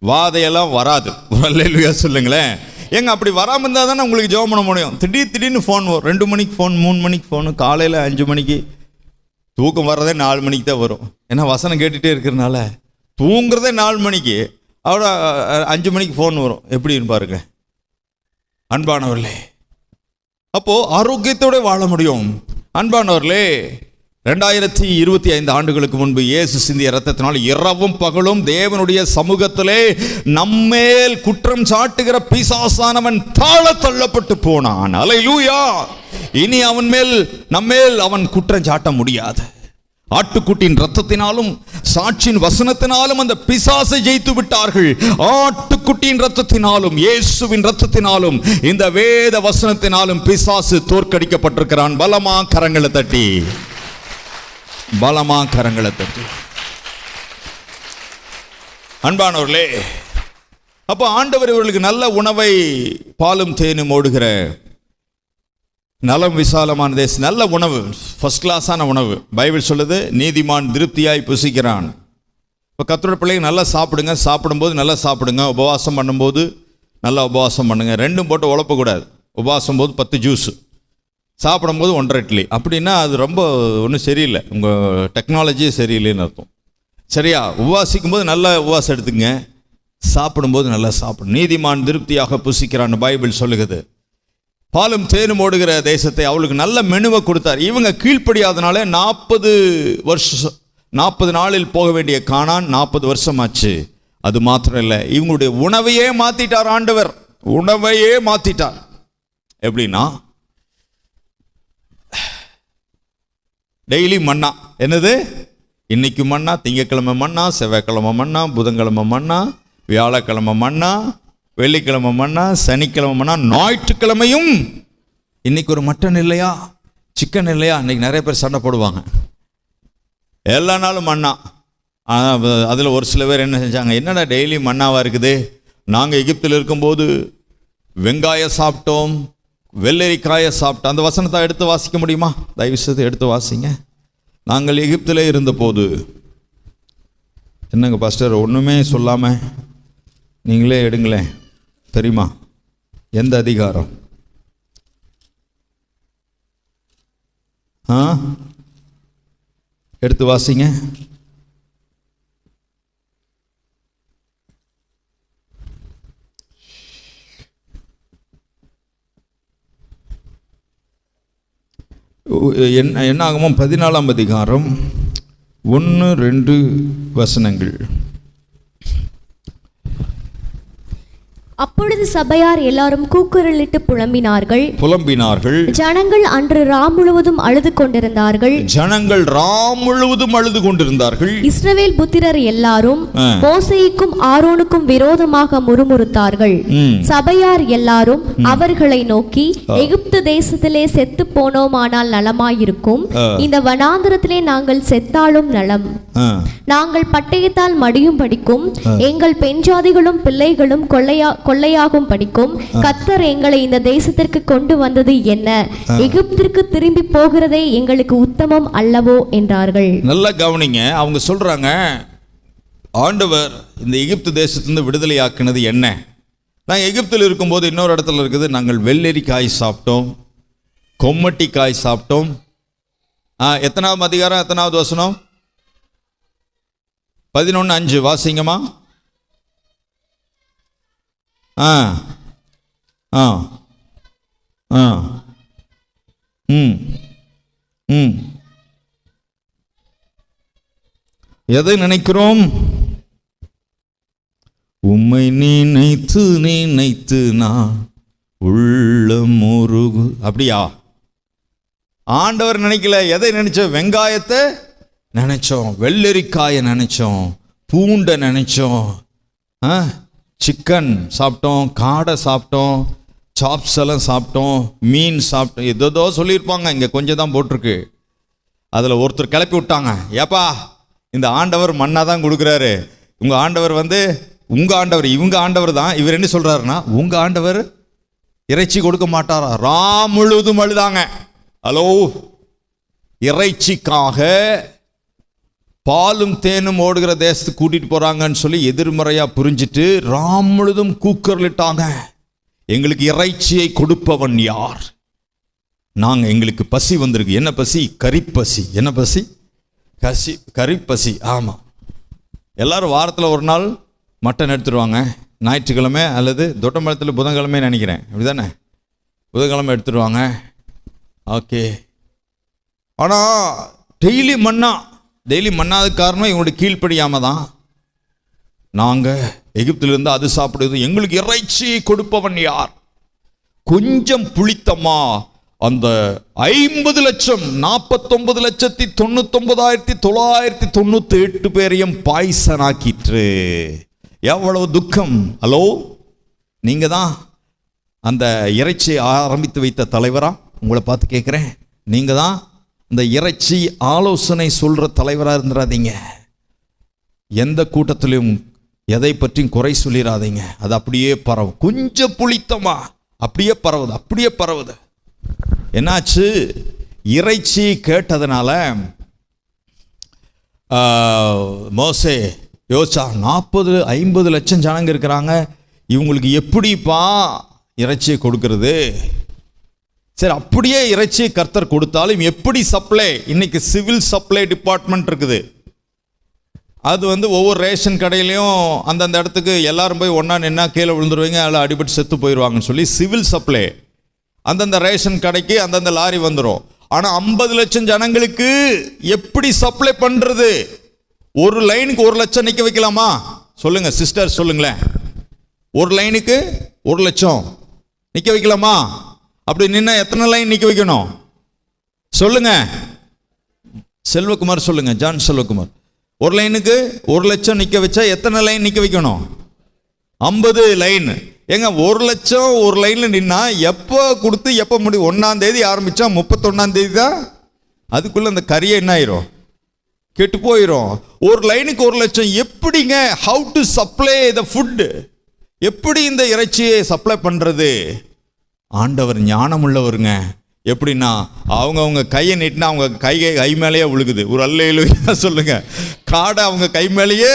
வாதையெல்லாம் வராது. ஹல்லேலூயா சொல்லுங்களேன். ஏங்க அப்படி வராமல் இருந்தால் தானே உங்களுக்கு ஜெபம் பண்ண முடியும். திடீர்னு ஃபோன் வரும். 2 மணிக்கு ஃபோன், 3 மணிக்கு ஃபோனு, காலையில் 5 மணிக்கு. தூக்கம் வர்றதே 4 மணிக்கு தான் வரும். ஏன்னா வசனம் கேட்டுகிட்டே இருக்கிறதுனால தூங்குறதே 4 மணிக்கு, அவ்வளோ 5 மணிக்கு ஃபோன் வரும். எப்படின்னு பாருங்க அன்பானவர்களே. அப்போது ஆரோக்கியத்தோடு வாழ முடியும். அன்பானவர்களே, 2025 ஆண்டுகளுக்கு முன்பு இயேசு சிந்திய இரத்தத்தினால் இரவும் பகலும் தேவனுடைய சமூகத்திலே நம்மேல் குற்றம் சாட்டுகிற பிசாசானவன் தாழ தள்ளப்பட்டு போனான். அல்லேலூயா. இனி நம்மேல் அவன் குற்றம் சாட்ட முடியாது. ஆட்டுக்குட்டியின் ரத்தத்தினாலும் சாட்சியின் வசனத்தினாலும் அந்த பிசாசை ஜெயித்து விட்டார்கள். ஆட்டுக்குட்டியின் ரத்தத்தினாலும் இயேசுவின் ரத்தத்தினாலும் இந்த வேத வசனத்தினாலும் பிசாசு தோற்கடிக்கப்பட்டிருக்கிறான். பலமா கரங்களை தட்டி, பலமா கரங்களை தட்டி. அன்பானவர்களே, அப்போ ஆண்டவர் இவர்களுக்கு நல்ல உணவை, பாலும் தேனும் ஓடுகிற நலம் விசாலமான தேசம், நல்ல உணவு, ஃபர்ஸ்ட் கிளாஸான உணவு. பைபிள் சொல்லுது, நீதிமான் திருப்தியாய் புசிக்கிறான். இப்போ கர்த்தருடைய பிள்ளைங்க நல்லா சாப்பிடுங்க. சாப்பிடும்போது நல்லா சாப்பிடுங்க. உபவாசம் பண்ணும்போது நல்லா உபவாசம் பண்ணுங்க. ரெண்டும் போட்டு உழப்பக்கூடாது. உபவாசம் போது 10 ஜூஸ், சாப்பிடும்போது 1.5 இட்லி. அப்படின்னா அது ரொம்ப ஒன்றும் சரியில்லை, உங்கள் டெக்னாலஜி சரியில்லைன்னு அர்த்தம். சரியா? உபவாசிக்கும் போது நல்லா உபவாசம் எடுத்துங்க, சாப்பிடும்போது நல்லா சாப்பிடும். நீதிமான் திருப்தியாக புசிக்கிறான்னு பைபிள் சொல்லுகிறது. பாலும் தேனும் ஓடுகிற தேசத்தை அவளுக்கு நல்ல மெனுவை கொடுத்தார். இவங்க கீழ்ப்படியாதனால 40 நாளில் போக வேண்டிய கானான் 40 வருஷமாச்சு. அது மாத்திரம் இல்லை, இவங்களுடைய உணவையே மாத்திட்டார் ஆண்டவர். உணவையே மாத்திட்டார். எப்படின்னா, டெய்லி மன்னா. என்னது? இன்னைக்கு மன்னா, திங்கக்கிழமை மன்னா, செவ்வாய்க்கிழமை மன்னா, புதன்கிழமை மன்னா, வியாழக்கிழமை மன்னா, வெள்ளிக்கிழமை மன்னா, சனிக்கிழமை மன்னா, ஞாயிற்றுக்கிழமையும் இன்னைக்கு ஒரு மட்டன் இல்லையா, சிக்கன் இல்லையா, இன்னைக்கு நிறைய பேர் சண்டை போடுவாங்க. எல்லா நாளும் மன்னா. அதில் ஒரு சில பேர் என்ன செஞ்சாங்க, என்னடா டெய்லி மன்னாவாக இருக்குது, நாங்கள் எகிப்தில் இருக்கும்போது வெங்காயம் சாப்பிட்டோம், வெள்ளரிக்காயை சாப்பிட்டோம். அந்த வசனத்தை எடுத்து வாசிக்க முடியுமா? தயவுசெய்து எடுத்து வாசிங்க. நாங்கள் எகிப்தில் இருந்தபோது. என்னங்க பாஸ்டர் ஒன்றுமே சொல்லாமல் நீங்களே எடுங்களேன், தெரியுமா? எந்த அதிகாரம்? எடுத்து வாசிங்க. என்னாகமம் 14ஆம் அதிகாரம் 1-2 வசனங்கள். அப்பொழுது சபையார் எல்லாரும் கூக்குரலிட்டு புலம்பினார்கள். ஜனங்கள் அன்று ராம் முழுவதும் அழுது கொண்டிருந்தார்கள். இஸ்ரவேல் புத்திரர் எல்லாரும் மோசேயுக்கும் ஆரோனுக்கும் விரோதமாக முறுமுறுத்தார்கள். சபையார் எல்லாரும் அவர்களை நோக்கி, எகிப்து தேசத்திலே செத்து போனோமானால் நலமாயிருக்கும், இந்த வனாந்தரத்திலே நாங்கள் செத்தாலும் நலம். நாங்கள் பட்டயத்தால் மடியும் படிக்கும், எங்கள் பெண்ஜாதிகளும் பிள்ளைகளும் கொள்ளையாகும் படிக்கும் கர்த்தர் எங்களை இந்த தேசத்திற்கு கொண்டு வந்தது என்ன? எகிப்திற்கு திரும்பி போகிறதே எங்களுக்கு உத்தமம் அல்லவோ என்றார்கள். நல்லா கவனிங்க, அவங்க சொல்றாங்க, ஆண்டவர் இந்த எகிப்து தேசத்திலிருந்து விடுதலை ஆக்கினது என்ன? நாங்கள் எகிப்தில் இருக்கும்போது இன்னொரு இடத்துல இருக்குது, நாங்கள் வெள்ளரிக்காய் சாப்பிட்டோம், கொம்மட்டிக்காய் சாப்பிட்டோம். எத்தனாவது அதிகாரம், எத்தனாவது வசனம்? 11:5 வாசிங்கம்மா. எதை நினைக்கிறோம்? உம்மை நினைத்து நினைத்து நான் உள்ளம் முருகு. அப்படியா? ஆண்டவர் நினைக்கல. எதை நினைச்சோம்? வெங்காயத்தை நினைச்சோம், வெள்ளரிக்காயை நினைச்சோம், பூண்டை நினைச்சோம், சிக்கன் சாப்பிட்டோம், காடை சாப்பிட்டோம், சாப்ஸ் எல்லாம் சாப்பிட்டோம், மீன் சாப்பிட்டோம், ஏதோ சொல்லியிருப்பாங்க. இங்கே கொஞ்சம் தான் போட்டிருக்கு. அதில் ஒருத்தர் கிளப்பி விட்டாங்க, ஏப்பா இந்த ஆண்டவர் மண்ணாக தான் கொடுக்குறாரு, உங்கள் ஆண்டவர் உங்கள் ஆண்டவர், இவங்க ஆண்டவர் தான். இவர் என்ன சொல்கிறாருன்னா, உங்கள் ஆண்டவர் இறைச்சி கொடுக்க மாட்டாரா? ராம் முழுவதும் அழுதாங்க. ஹலோ, இறைச்சிக்காக பாலும் தேனும் ஓடுகிற தேசத்துக்கு கூட்டிட்டு போறாங்கன்னு சொல்லி எதிர்மறையா புரிஞ்சிட்டு ராம் முழுதும் கூக்குரலிட்டாங்க, எங்களுக்கு இறைச்சியை கொடுப்பவன் யார்? எங்களுக்கு பசி வந்திருக்கு. என்ன பசி? கரிப்பசி. என்ன பசி? கரிப்பசி. ஆமா, எல்லாரும் வாரத்தில் ஒரு நாள் மட்டன் எடுத்துருவாங்க, ஞாயிற்றுக்கிழமை அல்லது தொட்டம்பழத்தில் புதன்கிழமை நினைக்கிறேன், அப்படிதானே? புதன்கிழமை எடுத்துருவாங்க. ஓகே, ஆனால் டெய்லி மண்ணாத காரணம் இவங்களுடைய கீழ்ப்படியாம தான். நாங்கள் எகிப்திலிருந்து அது சாப்பிடுவது, எங்களுக்கு இறைச்சி கொடுப்பவன் யார்? கொஞ்சம் புளித்தமா அந்த 50 லட்சம் 49,99,998 பேரையும் பாய்சனாக்கிற்று. எவ்வளவு துக்கம்! ஹலோ, நீங்க தான் அந்த இறைச்சியை ஆரம்பித்து வைத்த தலைவரா? உங்களை பார்த்து கேட்குறேன், நீங்க தான் இந்த இறைச்சி ஆலோசனை சொல்ற தலைவராக இருந்துடாதீங்க. எந்த கூட்டத்திலையும் எதை பற்றியும் குறை சொல்லிடாதீங்க. அது அப்படியே பரவும். கொஞ்சம் புளித்தமா அப்படியே பரவுது. என்னாச்சு? இறைச்சி கேட்டதுனால மோசே யோசிச்சா, 40-50 லட்சம் ஜனங்க இருக்கிறாங்க, இவங்களுக்கு எப்படிப்பா இறைச்சியை கொடுக்கறது? சரி, அப்படியே இறைச்சி கர்த்தர் கொடுத்தாலும் எப்படி சப்ளை? இன்னைக்கு சிவில் சப்ளை டிபார்ட்மெண்ட் இருக்குது. அது ஒவ்வொரு ரேஷன் கடையிலையும் அந்தந்த இடத்துக்கு எல்லாரும் போய் ஒன்றா நின்னா கீழே விழுந்துருவீங்க, அதில் அடிபட்டு செத்து போயிடுவாங்கன்னு சொல்லி சிவில் சப்ளை அந்தந்த ரேஷன் கடைக்கு அந்தந்த லாரி வந்துடும். ஆனால் 50 லட்சம் ஜனங்களுக்கு எப்படி சப்ளை பண்ணுறது? ஒரு லைனுக்கு 1 லட்சம் நிற்க வைக்கலாமா? சொல்லுங்க சிஸ்டர், சொல்லுங்களேன். ஒரு லைனுக்கு 1 லட்சம் நிற்க வைக்கலாமா? அப்படி நின்னா எத்தனை லைன் நிற்க வைக்கணும்? சொல்லுங்க செல்வகுமார், சொல்லுங்க ஜான் செல்வகுமார். ஒரு லைனுக்கு 1 லட்சம் நிற்க வச்சா எத்தனை லைன் நிற்க வைக்கணும்? 50 லைன். ஏங்க, 1 லட்சம் ஒரு லைன்ல நின்னா எப்போ கொடுத்து எப்போ முடியும்? 1ஆம் தேதி ஆரம்பிச்சா 31ஆம் தேதி தான். அதுக்குள்ள அந்த கறியை என்ன ஆயிரும்? கெட்டு போயிடும். ஒரு லைனுக்கு 1 லட்சம். எப்படிங்க? How to supply the food? எப்படி இந்த இறைச்சியை சப்ளை பண்றது? ஆண்டவர் ஞானம் உள்ளவருங்க. எப்படின்னா, அவங்க கையை நீட்டினா அவங்க கை மேலேயே விழுகுது. ஒரு அல்லேலூயா சொல்லுங்க. காடை அவங்க கை மேலேயே,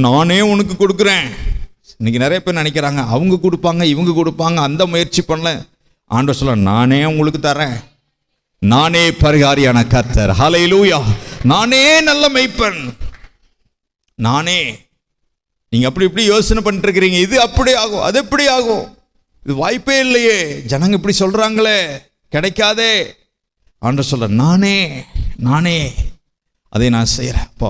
நானே உனக்கு கொடுக்குறேன். இன்னைக்கு நிறைய பேர் நினைக்கிறாங்க அவங்க கொடுப்பாங்க, இவங்க கொடுப்பாங்க, அந்த முயற்சி பண்ணல. ஆண்டவர் சொல்ல, நானே உங்களுக்கு தரேன். நானே பரிகாரியான கர்த்தர். ஹல்லேலூயா. நானே நல்ல மேய்ப்பன். நானே. நீங்க அப்படி இப்படி யோசனை பண்ணிட்டு இருக்கிறீங்க, இது அப்படி ஆகும், அது எப்படி ஆகும், இது வாய்ப்பே இல்லையே, ஜனங்க இப்படி சொல்றாங்களே, கிடைக்காதே. ஆண்டவர் சொல்கிறார், நானே அதை நான் செய்கிறேன். அப்போ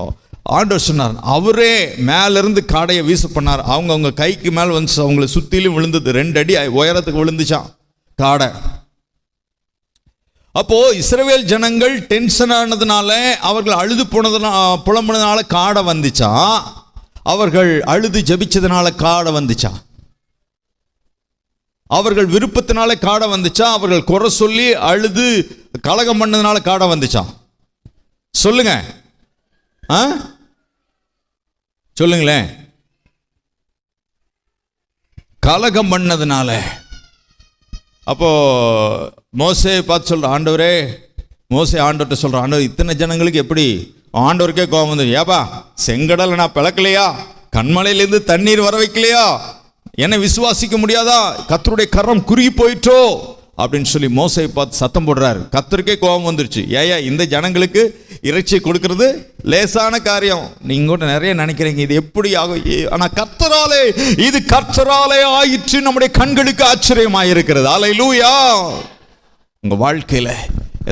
ஆண்டவர் சொன்னார், அவரே மேலேருந்து காடையை வீச பண்ணார். அவங்க கைக்கு மேலே வந்து அவங்களை சுற்றிலும் விழுந்தது. 2 அடி உயரத்துக்கு விழுந்துச்சான் காடை. அப்போ இஸ்ரவேல் ஜனங்கள் டென்ஷன் ஆனதுனால, அவர்கள் அழுது புலம்புனதுனால காடை வந்துச்சா, அவர்கள் அழுது ஜெபிச்சதுனால காடை வந்துச்சா? அவர்கள் விருப்பத்தினால காடை வந்துச்சா, அவர்கள் குறை சொல்லி அழுது கலகம் பண்ணதுனால காடை வந்துச்சா? சொல்லுங்க, சொல்லுங்களேன். கலகம் பண்ணதுனால. அப்போ மோசே பார்த்து சொல்ற, ஆண்டவரே, மோசே ஆண்டவர்கிட்ட சொல்ற, ஆண்டவர் இத்தனை ஜனங்களுக்கு எப்படி? ஆண்டவருக்கே கோபம் வந்து, ஏப்பா செங்கடலை நான் பிளக்கலையா? கண்மலையிலேருந்து தண்ணீர் வர வைக்கலையா? என்னை விசுவாசிக்க முடியாதா? கர்த்தருடைய கரம் குறுகி போயிட்டோ அப்படின்னு சொல்லி மோசையை பார்த்து சத்தம் போடுறாரு. கர்த்தருக்கே கோபம் வந்துருச்சு. ஏயா இந்த ஜனங்களுக்கு இறைச்சி கொடுக்கறது லேசான காரியம்? நீங்க கூட நிறைய நினைக்கிறீங்க இது எப்படி ஆகும், ஆனா கர்த்தராலே, இது கர்த்தராலே ஆயிற்று, நம்முடைய கண்களுக்கு ஆச்சரியமாயிருக்கிறது. அல்லேலூயா. உங்க வாழ்க்கையில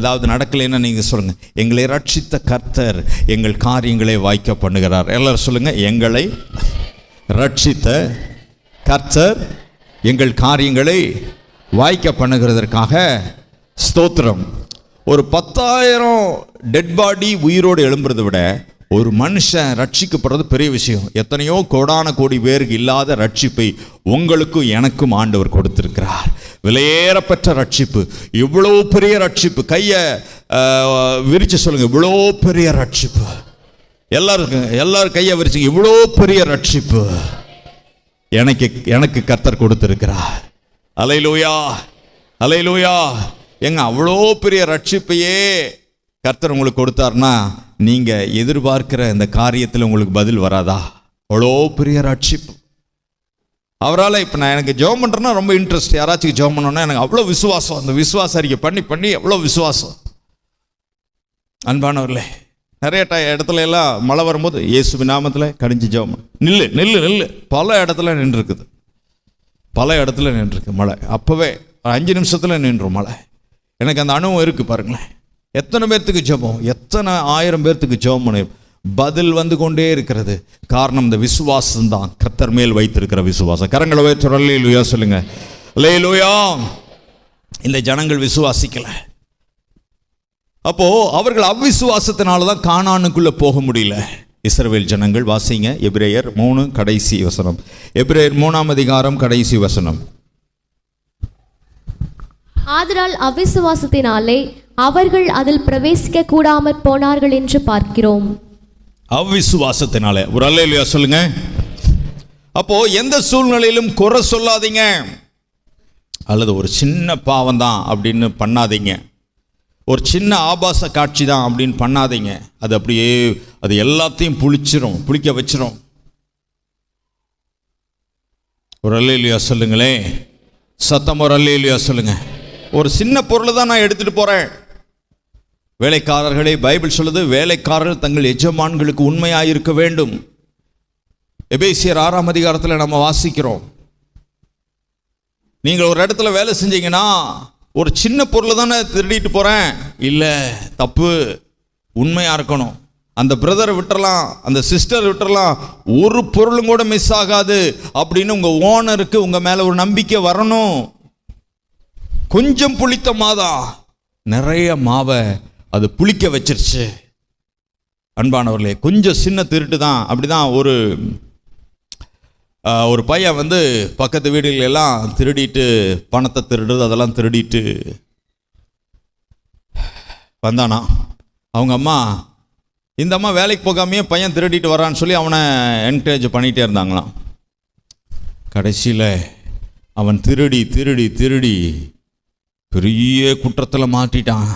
ஏதாவது நடக்கலைன்னா நீங்க சொல்லுங்க, எங்களை ரட்சித்த கர்த்தர் எங்கள் காரியங்களை வாய்க்க பண்ணுகிறார். எல்லாரும் சொல்லுங்க, எங்களை ரட்சித்த கர்த்தர் எங்கள் காரியங்களை வாய்க்க பண்ணுகிறதற்காக ஸ்தோத்திரம். ஒரு 10,000 டெட் பாடி உயிரோடு எழும்புறதை விட ஒரு மனுஷன் ரட்சிக்கப்படுறது பெரிய விஷயம். எத்தனையோ கோடான கோடி பேருக்கு இல்லாத ரட்சிப்பை உங்களுக்கும் எனக்கும் ஆண்டவர் கொடுத்திருக்கிறார். விலையேறப்பெற்ற ரட்சிப்பு, இவ்வளோ பெரிய ரட்சிப்பு. கையை விரிச்சு சொல்லுங்க, இவ்வளோ பெரிய ரட்சிப்பு. எல்லாரும் கையை விரிச்சு, இவ்வளோ பெரிய ரட்சிப்பு எனக்கு கர்த்தர் கொடுத்திருக்கிறார். அல்லேலூயா, அல்லேலூயா. எங்க அவ்வளோ பெரிய ரட்சிப்பையே கர்த்தர் உங்களுக்கு கொடுத்தாருன்னா நீங்க எதிர்பார்க்கிற இந்த காரியத்தில் உங்களுக்கு பதில் வராதா? அவ்வளோ பெரிய ரட்சிப்பு அவரால். இப்போ நான் எனக்கு ஜெபம் பண்ணுறேன்னா ரொம்ப இன்ட்ரெஸ்ட். யாராச்சும் ஜெபம் பண்ணோன்னா எனக்கு அவ்வளோ விசுவாசம். அந்த விசுவாசம் அறிக்கை பண்ணி அவ்வளோ விசுவாசம். அன்பானவர்களே, நிறைய இடத்துல எல்லாம் மழை வரும்போது இயேசுவின் நாமத்தில் கடிஞ்சு ஜெபம், நில்லு. பல இடத்துல நின்றுருக்குது, மழை. அப்போவே 5 நிமிஷத்தில் நின்றும் மழை. எனக்கு அந்த அனுபவம் இருக்குது பாருங்களேன். எத்தனை பேர்த்துக்கு ஜெபம், எத்தனை 1000 பேர்த்துக்கு ஜெபம் பண்ணி பதில் வந்து கொண்டே இருக்கிறது. காரணம் இந்த விசுவாசம் தான், கர்த்தர் மேல் வைத்திருக்கிற விசுவாசம். கரங்களை வைத்து அல்லேலூயா சொல்லுங்க. அல்லேலூயா. இந்த ஜனங்கள் விசுவாசிக்கல. அப்போ அவர்கள் அவ்விசுவாசத்தினால தான் கானானுக்குள்ள போக முடியல. இஸ்ரவேல் ஜனங்கள், வாசிங்க எபிரேயர் 3 கடைசி வசனம். எபிரேயர் 3ஆம் அதிகாரம் கடைசி வசனம். ஆதலால் அவிசுவாசத்தினாலே அவர்கள் அதில் பிரவேசிக்க கூடாமற் போனார்கள் என்று பார்க்கிறோம். அவ்விசுவாசத்தினாலே. ஒரு அல்லேலூயா சொல்லுங்க. அப்போ எந்த சூழ்நிலையிலும் குறை சொல்லாதீங்க, அல்லது ஒரு சின்ன பாவம் தான் அப்படின்னு பண்ணாதீங்க, ஒரு சின்ன ஆபாச காட்சி தான் அப்படின்னு பண்ணாதீங்க. அது அப்படியே அது எல்லாத்தையும் புளிக்க வச்சிரும். ஒரு அல்லேலூயா சொல்லுங்களேன். சத்தம் ஒரு அல்லேலூயா சொல்லுங்க. ஒரு சின்ன பொருளை தான் நான் எடுத்துட்டு போறேன். வேலைக்காரர்களே, பைபிள் சொல்லுது, வேலைக்காரர்கள் தங்கள் எஜமான்களுக்கு உண்மையாயிருக்க வேண்டும். எபேசியர் 6ஆம் அதிகாரத்தில் நம்ம வாசிக்கிறோம். நீங்கள் ஒரு இடத்துல வேலை செஞ்சீங்கன்னா, ஒரு சின்ன பொருளை தானே திருடிட்டு போகிறேன், இல்லை, தப்பு. உண்மையாக இருக்கணும். அந்த பிரதரை விட்டுறலாம், அந்த சிஸ்டர் விட்டுறலாம், ஒரு பொருளும் கூட மிஸ் ஆகாது அப்படின்னு உங்கள் ஓனருக்கு உங்கள் மேலே ஒரு நம்பிக்கை வரணும். கொஞ்சம் புளித்த மாதா நிறைய மாவை அது புளிக்க வச்சிருச்சு. அன்பானவர்களே, கொஞ்சம் சின்ன திருட்டு தான். அப்படி தான் ஒரு பையன் வந்து பக்கத்து வீடுகளெல்லாம் திருடிட்டு, பணத்தை திருடுறது அதெல்லாம் திருடிட்டு வந்தானா. அவங்க அம்மா, இந்த அம்மா வேலைக்கு போகாமையே பையன் திருடிட்டு வரான்னு சொல்லி அவனை என்கரேஜ் பண்ணிகிட்டே இருந்தாங்களாம். கடைசியில் அவன் திருடி திருடி திருடி பெரிய குற்றத்தில் மாட்டிட்டான்.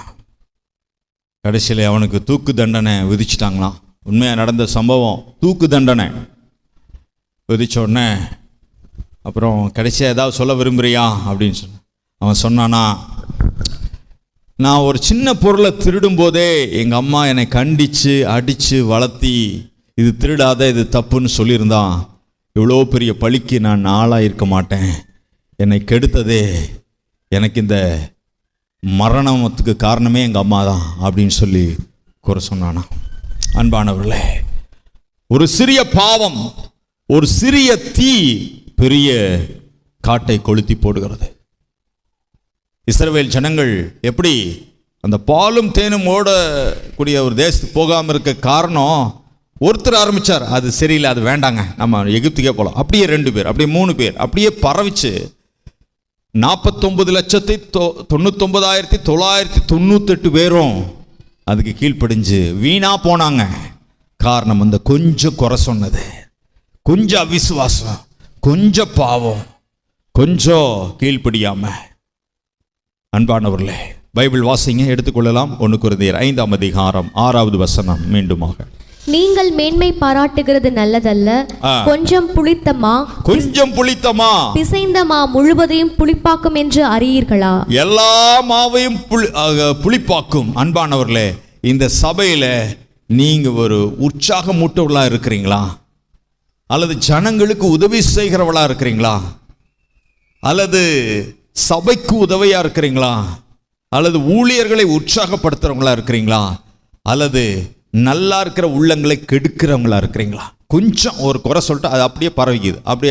கடைசியில் அவனுக்கு தூக்கு தண்டனை விதிச்சிட்டாங்களாம். உண்மையாக நடந்த சம்பவம். தூக்கு தண்டனை விதிச்ச உடனே அப்புறம் கடைசியாக ஏதாவது சொல்ல விரும்புகிறியா அப்படின்னு அவன் சொன்னானா, நான் ஒரு சின்ன பொருளை திருடும் போதே எங்கள் அம்மா என்னை கண்டித்து அடித்து வளர்த்தி, இது திருடாத, இது தப்புன்னு சொல்லியிருந்தான், இவ்வளோ பெரிய பழிக்கு நான் ஆளாக இருக்க மாட்டேன். என்னை கெடுத்ததே எனக்கு இந்த மரணத்துக்கு காரணமே எங்கள் அம்மா தான் அப்படின்னு சொல்லி குறை சொன்னானா? அன்பானவர்களே, ஒரு சிறிய பாவம், ஒரு சிறிய தீ பெரிய காட்டை கொளுத்தி போடுகிறது. இஸ்ரவேல் ஜனங்கள் எப்படி அந்த பாலும் தேனும் ஓடக்கூடிய ஒரு தேசத்துக்கு போகாமல் இருக்க காரணம், ஒருத்தர் ஆரம்பித்தார், அது சரியில்லை, அது வேண்டாங்க, நம்ம எகிப்துக்கே போகலாம். அப்படியே 2 பேர், அப்படியே 3 பேர், அப்படியே பரவிச்சு 49,99,998 பேரும் அதுக்கு கீழ்ப்படிஞ்சு வீணா போனாங்க. காரணம் அந்த கொஞ்சம் குறை சொன்னது, கொஞ்சம் அவிசுவாசம், கொஞ்சம் பாவம், கொஞ்சம் கீழ்ப்படியாம. அன்பானவர்களே, பைபிள் வாசிங்க, எடுத்துக்கொள்ளலாம். 1 கொரிந்தியர் 5ஆம் அதிகாரம் 6வது வசனம். மீண்டுமாக, நீங்கள் மேன்மை பாராட்டுகிறது நல்லதல்ல, கொஞ்சம் புளித்தமா பிசைந்த மா முழுவதையும் புளிப்பாக்கும் என்று அறியீர்களா? எல்லா மாவையும் புளிப்பாக்கும். அன்பானவர்களே, இந்த சபையில நீங்க ஒரு உற்சாகமூட்டவளா இருக்கிறீங்களா? அல்லது ஜனங்களுக்கு உதவி செய்கிறவளா இருக்கிறீங்களா? அல்லது சபைக்கு உதவியா இருக்கிறீங்களா? அல்லது ஊழியர்களை உற்சாகப்படுத்துறவங்களா இருக்கிறீங்களா? அல்லது நல்லா இருக்கிற உள்ளங்களை கெடுக்கிறவங்களா இருக்கிறீங்களா? கொஞ்சம் ஒரு குறை சொல்லிட்டு அது அப்படியே பரவிக்குது, அப்படி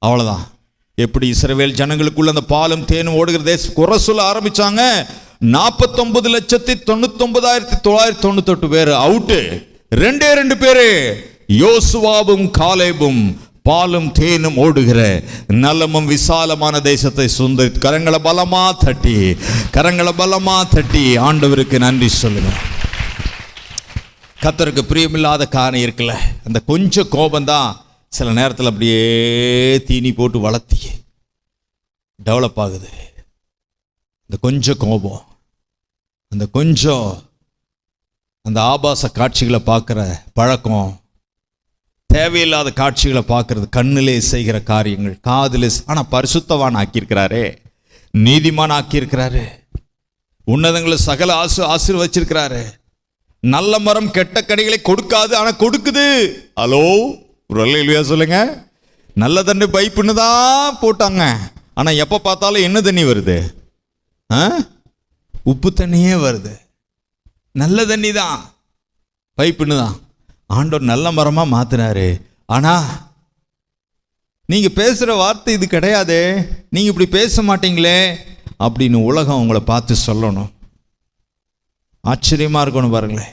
அவ்வளோதான். எப்படி இஸ்ரவேல் ஜனங்களுக்குள்ள அந்த பாலும் தேனும் ஓடுகிற தேசம் குறை சொல்ல ஆரம்பிச்சாங்க. 49,99,998 பேர் அவுட்டு. 2 பேரு, யோசுவாவும் காலேபும் பாலும் தேனும் ஓடுகிற நலமும் விசாலமான தேசத்தை சுந்தரித்து கரங்களை பலமா தட்டி ஆண்டவருக்கு நன்றி சொல்லுங்க. கர்த்தருக்கு பிரியமில்லாத காரணம் இருக்குல்ல, அந்த கொஞ்சம் கோபம்தான் சில நேரத்தில் அப்படியே தீனி போட்டு வளர்த்தி டெவலப் ஆகுது. அந்த கொஞ்சம் கோபம், அந்த ஆபாச காட்சிகளை பார்க்குற பழக்கம், தேவையில்லாத காட்சிகளை பார்க்கறது, கண்ணிலே செய்கிற காரியங்கள், காதிலே. ஆனால் பரிசுத்தவான் ஆக்கியிருக்கிறாரே, நீதிமான் ஆக்கியிருக்கிறாரு, உன்னதங்களை சகல ஆசீர்வச்சிருக்கிறாரு. நல்ல மரம் கெட்ட கனிகளை கொடுக்காது, ஆனால் கொடுக்குது. ஹலோ, இல்லையா சொல்லுங்க. நல்ல தண்ணி பைப்புன்னு தான் போட்டாங்க, ஆனால் எப்போ பார்த்தாலும் என்ன தண்ணி வருது? உப்பு தண்ணியே வருது. நல்ல தண்ணி தான், பைப்புன்னு தான். ஆண்டவர் நல்ல மரமாக மாற்றினாரு. ஆனால் நீங்கள் பேசுகிற வார்த்தை இது கிடையாதே, நீங்கள் இப்படி பேச மாட்டீங்களே அப்படின்னு உலகம் உங்களை பார்த்து சொல்லணும். ஆச்சரியமாக இருக்கணும் பாருங்களேன்.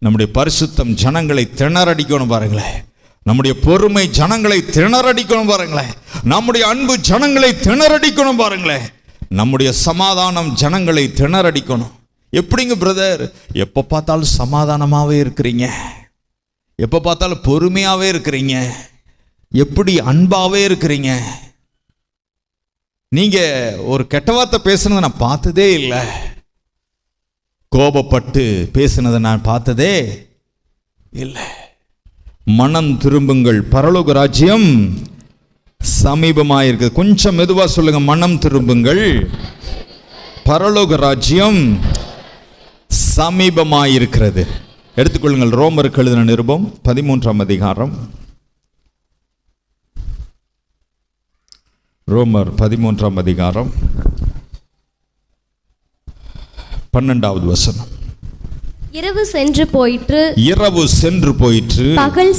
நம்முடைய பரிசுத்தம் ஜனங்களை திணறடிக்கணும் பாருங்களேன். நம்முடைய பொறுமை ஜனங்களை திணறடிக்கணும் பாருங்களேன். நம்முடைய அன்பு ஜனங்களை திணறடிக்கணும் பாருங்களேன். நம்முடைய சமாதானம் ஜனங்களை திணறடிக்கணும். எப்படிங்க பிரதர், எப்போ பார்த்தாலும் சமாதானமாகவே இருக்கிறீங்க, எப்போ பார்த்தாலும் பொறுமையாகவே இருக்கிறீங்க, எப்படி அன்பாகவே இருக்கிறீங்க? நீங்கள் ஒரு கெட்ட வார்த்தை பேசுனதை நான் பார்த்ததே இல்லை, கோபப்பட்டு பேசினதை நான் பார்த்ததே இல்லை. மனம் திரும்புங்கள், பரலோக ராஜ்யம் சமீபமாயிருக்கு. கொஞ்சம் மெதுவா சொல்லுங்க. மனம் திரும்புங்கள், பரலோக ராஜ்யம் சமீபமாயிருக்கிறது. எடுத்துக்கொள்ளுங்கள். ரோமருக்கு எழுதின நிருபம் 13ஆம் அதிகாரம். ரோமர் 13ஆம் அதிகாரம் 12வது வசனம். இரவு சென்று போயிற்று, பகல்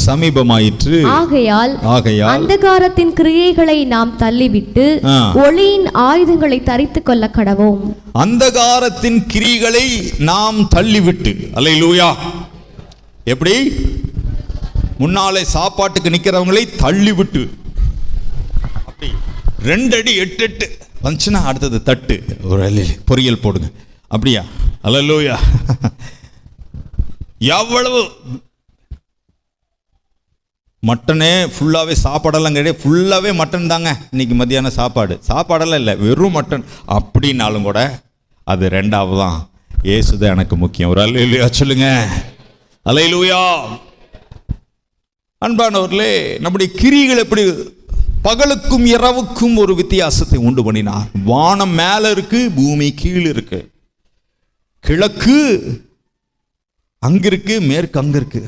சமீபமாயிற்று. ஆகையால் அந்தகாரத்தின் கிரியைகளை நாம் தள்ளிவிட்டு ஒளியின் ஆயுதங்களை தரித்துக் கொள்ள கடவோம். அந்தகாரத்தின் கிரியைகளை நாம் தள்ளிவிட்டு. அல்லேலூயா. எப்படி? முன்னாலே சாப்பாட்டுக்கு நிக்கிறவங்களை தள்ளிவிட்டு, அப்படி 2 அடி 8 8 வந்துச்சுன்னா அடுத்தது தட்டு, ஒரு பொரியல் போடுங்க. அப்படியா? அல்லேலூயா. எவ்வளவு மட்டனே ஃபுல்லாகவே சாப்பாடெல்லாம் கிடையாது, ஃபுல்லாகவே மட்டன் தாங்க இன்னைக்கு மத்தியான சாப்பாடெல்லாம் இல்லை, வெறும் மட்டன் அப்படின்னாலும் கூட அது 2வது தான். இயேசுதான் எனக்கு முக்கியம். ஒரு அல்லேலூயா சொல்லுங்க. அல்லேலூயா. அன்பானவர்களே, நம்முடைய கிரிகள் எப்படி பகலுக்கும் இரவுக்கும் ஒரு வித்தியாசத்தை உண்டு பண்ணினார். வானம் மேல இருக்கு, பூமி கீழ் இருக்கு. கிழக்கு அங்கிருக்கு, மேற்கு அங்க இருக்கு.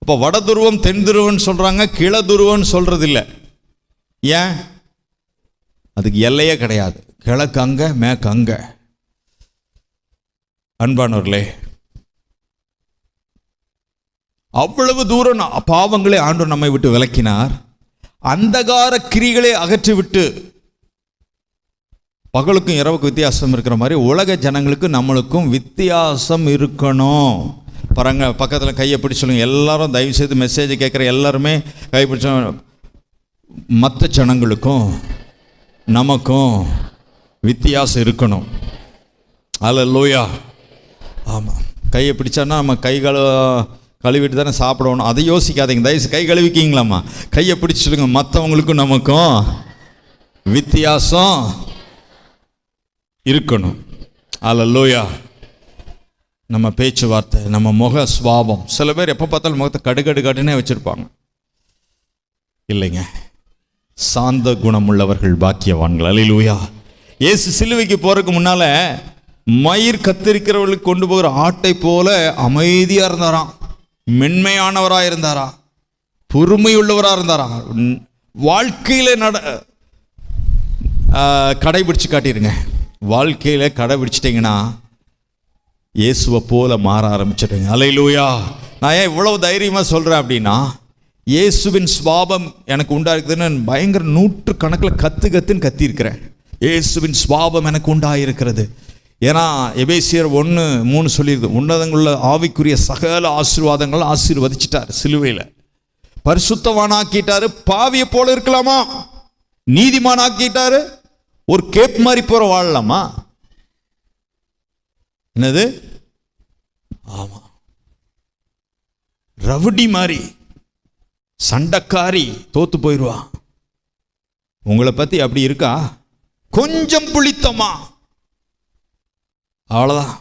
அப்ப வட துருவம் தென் துருவம் சொல்றாங்க, கிழ துருவம் சொல்றது இல்லை. ஏன்? அதுக்கு எல்லையே கிடையாது. கிழக்கு அங்க, மேற்கு அங்க. அன்பானவர்களே, அவ்வளவு தூரம் பாவங்களை ஆண்டவர் நம்மை விட்டு விலக்கினார். அந்தகார கிரிகளை அகற்றிவிட்டு, பகலுக்கும் இரவுக்கும் வித்தியாசம் இருக்கிற மாதிரி உலக ஜனங்களுக்கு நம்மளுக்கும் வித்தியாசம் இருக்கணும். பாருங்க, பக்கத்தில் கையை பிடிச்சு சொல்லுங்க. எல்லாரும் தயவு செய்து மெசேஜ் கேட்குற எல்லாருமே கை பிடிச்ச, மற்ற ஜனங்களுக்கும் நமக்கும் வித்தியாசம் இருக்கணும். அல்லேலூயா. ஆமாம், கையை பிடிச்சான்னா நம்ம கை கழுவிட்டு தானே சாப்பிடணும். அதை யோசிக்காதீங்க தயவுசெய்து. கை கழுவிக்கிங்களாம்மா, கையை பிடிச்சி சொல்லுங்க. மற்றவங்களுக்கும் நமக்கும் வித்தியாசம் இருக்கணும். அல்லேலூயா. நம்ம பேச்சுவார்த்தை, நம்ம முக சுவாபம். சில பேர் எப்போ பார்த்தாலும் முகத்தை கடுகடுன்னு வச்சுருப்பாங்க. இல்லைங்க, சாந்த குணம் உள்ளவர்கள் பாக்கியவான்கள். அல்லேலூயா. இயேசு சிலுவைக்கு போகிறதுக்கு முன்னால் மயிர் கத்திரிக்கிறவர்களுக்கு கொண்டு போகிற ஆட்டை போல அமைதியாக இருந்தாராம், மென்மையானவராக இருந்தாரா, பொறுமையுள்ளவராக இருந்தாரா. வாழ்க்கையில் கடைபிடிச்சு காட்டிடுங்க. வாழ்க்கையில் கடைபிடிச்சிட்டிங்கன்னா இயேசுவை போல மாற ஆரம்பிச்சிடுங்க. அல்லேலூயா. நான் ஏன் இவ்வளவு தைரியமாக சொல்கிறேன் அப்படின்னா, இயேசுவின் சுவாபம் எனக்கு உண்டாயிருக்குதுன்னு பயங்கர 100 கணக்கில் கத்துன்னு கத்தியிருக்கிறேன். இயேசுவின் சுவாபம் எனக்கு உண்டாயிருக்கிறது. ஏன்னா எபேசியர் 1:3 சொல்லியிருக்கு, உன்னதங்களுள்ள ஆவிக்குரிய சகல ஆசீர்வாதங்கள் ஆசீர்வதிச்சிட்டார் சிலுவையில். பரிசுத்தவானாக்கிட்டாரு, பாவியை போல இருக்கலாமா. நீதிமானாக்கிட்டாரு, ஒரு கேப் மாதிரி போற வாழலாமா. என்னது? ஆமா, ரவுடி மாதிரி, சண்டைக்காரி, தோத்து போயிடுவா. உங்களை பத்தி அப்படி இருக்கா? கொஞ்சம் புளித்தமா, அவ்வளோதான்.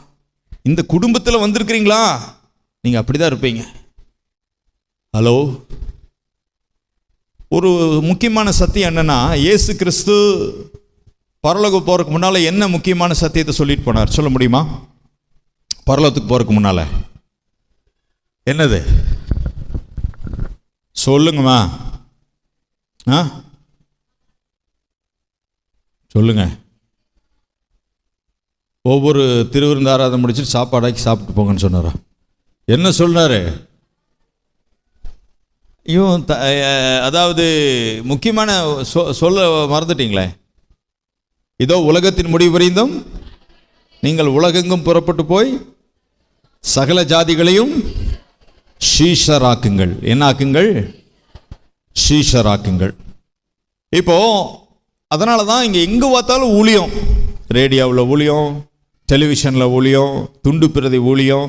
இந்த குடும்பத்தில் வந்திருக்கிறீங்களா, நீங்கள் அப்படி தான் இருப்பீங்க. ஹலோ, ஒரு முக்கியமான சத்தியம் என்னன்னா, இயேசு கிறிஸ்து பரலோகம் போகிறதுக்கு முன்னால் என்ன முக்கியமான சத்தியத்தை சொல்லிட்டு போனார் சொல்ல முடியுமா? பரலோகத்துக்கு போகிறதுக்கு முன்னால் என்னது சொல்லுங்கம்மா. சொல்லுங்க. ஒவ்வொரு திருவிருந்து ஆராதனை முடிச்சுட்டு சாப்பாடாக்கி சாப்பிட்டு போங்கன்னு சொன்னாரா? என்ன சொன்னாரு? அதாவது முக்கியமான சொல்ல மறந்துட்டீங்களே. இதோ உலகத்தின் முடிவு வரைந்தும் நீங்கள் உலகெங்கும் புறப்பட்டு போய் சகல ஜாதிகளையும் சீஷராக்குங்கள். என்ன ஆக்குங்கள்? சீஷராக்குங்கள். இப்போ அதனால தான் இங்கே எங்கே பார்த்தாலும் ஊழியம், ரேடியோவில் ஊழியம், டெலிவிஷனில் ஊழியம், துண்டு பிரதி ஊழியம்,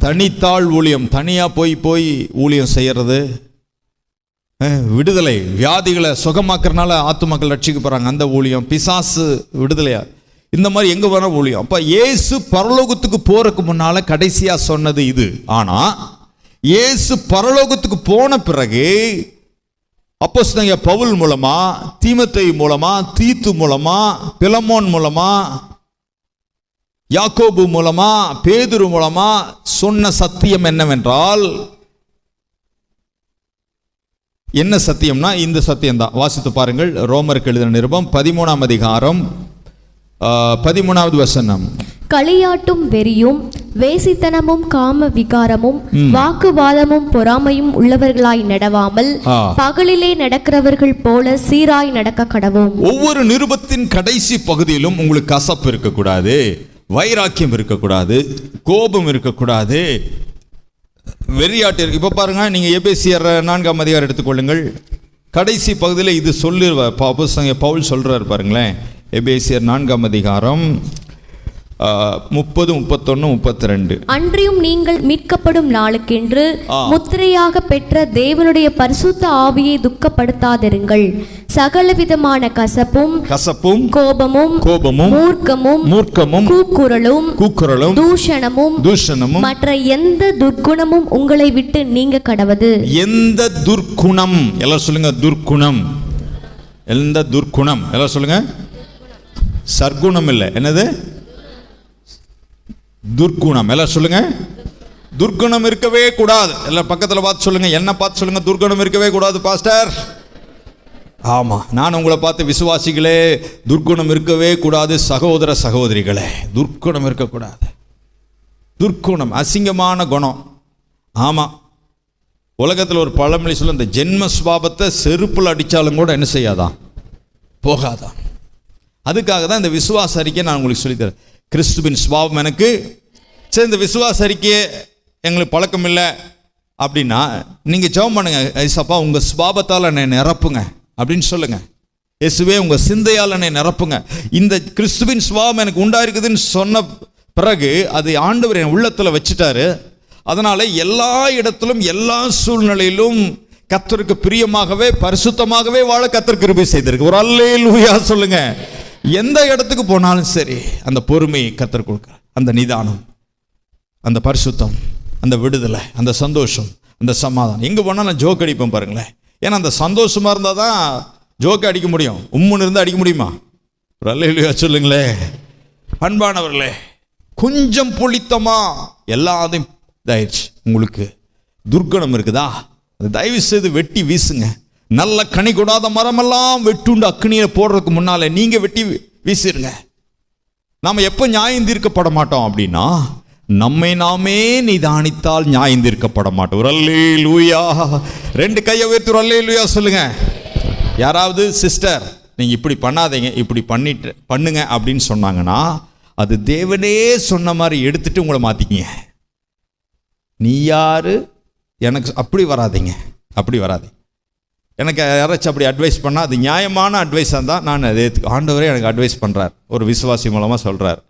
தனித்தாள் ஊழியம், தனியாக போய் ஊழியம் செய்கிறது. விடுதலை, வியாதிகளை சுகமாக்குறதுனால ஆத்துமக்கள் ரட்சிக்க போகிறாங்க, அந்த ஊழியம். பிசாசு விடுதலையா, இந்த மாதிரி எங்கே வர ஊழியம். அப்போ இயேசு பரலோகத்துக்கு போகிறதுக்கு முன்னால் கடைசியாக சொன்னது இது. ஆனால் இயேசு பரலோகத்துக்கு போன பிறகு அப்போஸ்தலனாகிய பவுல் மூலமா, தீமோத்தேயு மூலமா, தீத்து மூலமா, பிலமோன் மூலமா, யாக்கோபு மூலமா, பேதுரு மூலமா சொன்ன சத்தியம் என்னவென்றால், என்ன சத்தியம்னா இந்த சத்தியம் தான். வாசித்து பாருங்கள், ரோமருக்கு எழுதின நிருபம் 13ஆம் அதிகாரம் 13வது வசனம். களியாட்டும் வெறியும் வேசித்தனமும் காம விகாரமும் வாக்குவாதமும் பொறாமையும் உள்ளவர்களாய் நடவாமல் பகலிலே நடக்கிறவர்கள் போல சீராய் நடக்க கடவோம். ஒவ்வொரு நிருபத்தின் கடைசி பகுதியிலும் உங்களுக்கு கசப்பு இருக்கக்கூடாது, வைராக்கியம் இருக்கக்கூடாது, கோபம் இருக்கக்கூடாது, வெறியாட்டு இருக்கு. இப்போ பாருங்க, நீங்கள் எபேசியர் 4ஆம் அதிகாரம் எடுத்துக்கொள்ளுங்கள். கடைசி பகுதியில் இது சொல்லி பவுல் சொல்றார் பாருங்களேன். எபேசியர் 4ஆம் அதிகாரம் 30, 31, 32. அன்றியும் நீங்கள் மீட்கப்படும் நாளுக்கென்று முத்திரையாக பெற்ற தேவனுடைய பரிசுத்த ஆவியை துக்கப்படுத்தாதிருங்கள். சகலவிதமான கசப்பும் கோபமும் மூர்க்கமும் கூக்குரலும் தூஷணமும் மற்ற எந்த துர்க்குணமும் உங்களை விட்டு நீங்க கடவது. எந்த துர்க்குணம், எல்லாம் சொல்லுங்க. துர்க்குணம், எந்த துர்க்குணம், எல்லாம் சொல்லுங்க. சர்க்குணம் இல்லை, என்னது? துர்க்குணம். எல்லாம் சொல்லுங்க. துர்க்குணம் இருக்கவே கூடாது. எல்லாம் பக்கத்தில் பார்த்து சொல்லுங்க, என்ன பார்த்து சொல்லுங்க. துர்க்குணம் இருக்கவே கூடாது பாஸ்டர். ஆமாம், நான் உங்களை பார்த்து விசுவாசிகளே துர்க்குணம் இருக்கவே கூடாது, சகோதர சகோதரிகளே துர்க்குணம் இருக்கக்கூடாது. துர்க்குணம் அசிங்கமான குணம். ஆமாம், உலகத்தில் ஒரு பழமொழி சொல்ல, இந்த ஜென்ம சுபாவத்தை செருப்பில் அடித்தாலும் கூட என்ன செய்யாதான், போகாதான். அதுக்காக தான் இந்த விசுவாச அறிக்கையை நான் உங்களுக்கு சொல்லித்தரேன். கிறிஸ்துவின் சுபாவம் எனக்கு சரி, இந்த விசுவாச அறிக்கையை எங்களுக்கு பழக்கம் இல்லை அப்படின்னா நீங்கள் ஜெபம் பண்ணுங்க, ஏசப்பா உங்கள் சுபாவத்தால் என்னை நிரப்புங்க அப்படின்னு சொல்லுங்கள். இயேசுவே உங்கள் சிந்தையால் என்னை நிரப்புங்க. இந்த கிறிஸ்துவின் சுபாவம் எனக்கு உண்டாயிருக்குதுன்னு சொன்ன பிறகு அது ஆண்டவர் என் உள்ளத்தில் வச்சுட்டாரு. அதனால் எல்லா இடத்திலும் எல்லா சூழ்நிலையிலும் கர்த்தருக்கு பிரியமாகவே பரிசுத்தமாகவே வாழ கர்த்தர் கிருபை செய்திருக்கு. ஒரு அல்லேலூயா சொல்லுங்க. எந்த இடத்துக்கு போனாலும் சரி அந்த பொறுமையை கர்த்தர் கொடுக்கிறார். அந்த நிதானம், அந்த பரிசுத்தம், அந்த விடுதலை, அந்த சந்தோஷம், அந்த சமாதானம். எங்கே போனால் நான் ஜோக் அடிப்பேன் பாருங்களேன். ஏன்னா அந்த சந்தோஷமாக இருந்தால் தான் ஜோக்கு அடிக்க முடியும். உம்முன்னு இருந்தால் அடிக்க முடியுமா? ஒரு அல்லேலூயா சொல்லுங்களே. அன்பானவர்களே, கொஞ்சம் புளித்தமா எல்லாத்தையும் இதாயிடுச்சு. உங்களுக்கு துர்க்கணம் இருக்குதா, அது தயவு செய்து வெட்டி வீசுங்க. நல்ல கனி கொடாத மரமெல்லாம் வெட்டுண்டு அக்னியை போடுறதுக்கு முன்னாலே நீங்கள் வெட்டி வீசிடுங்க. நாம் எப்போ நியாயம் தீர்க்கப்பட மாட்டோம் அப்படின்னா, நம்மை நாமே நிதானித்தால் நியாயம் தீர்க்கப்பட மாட்டோம். ஒரு அல்லேலூயா. 2 கையை உயர்த்தி ஒரு அல்லேலூயா சொல்லுங்க. யாராவது சிஸ்டர் நீங்கள் இப்படி பண்ணாதீங்க, இப்படி பண்ணுங்க அப்படின்னு சொன்னாங்கன்னா அது தேவனே சொன்ன மாதிரி எடுத்துட்டு உங்களை மாற்றிக்கிங்க. நீ யாரு எனக்கு அப்படி வராதிங்க, அப்படி வராதிங்க. எனக்கு யாராச்சும் அப்படி அட்வைஸ் பண்ணால் அது நியாயமான அட்வைஸாக தான் நான் அதை ஆண்டவரே எனக்கு அட்வைஸ் பண்ணுறார், ஒரு விசுவாசி மூலமாக சொல்கிறார்,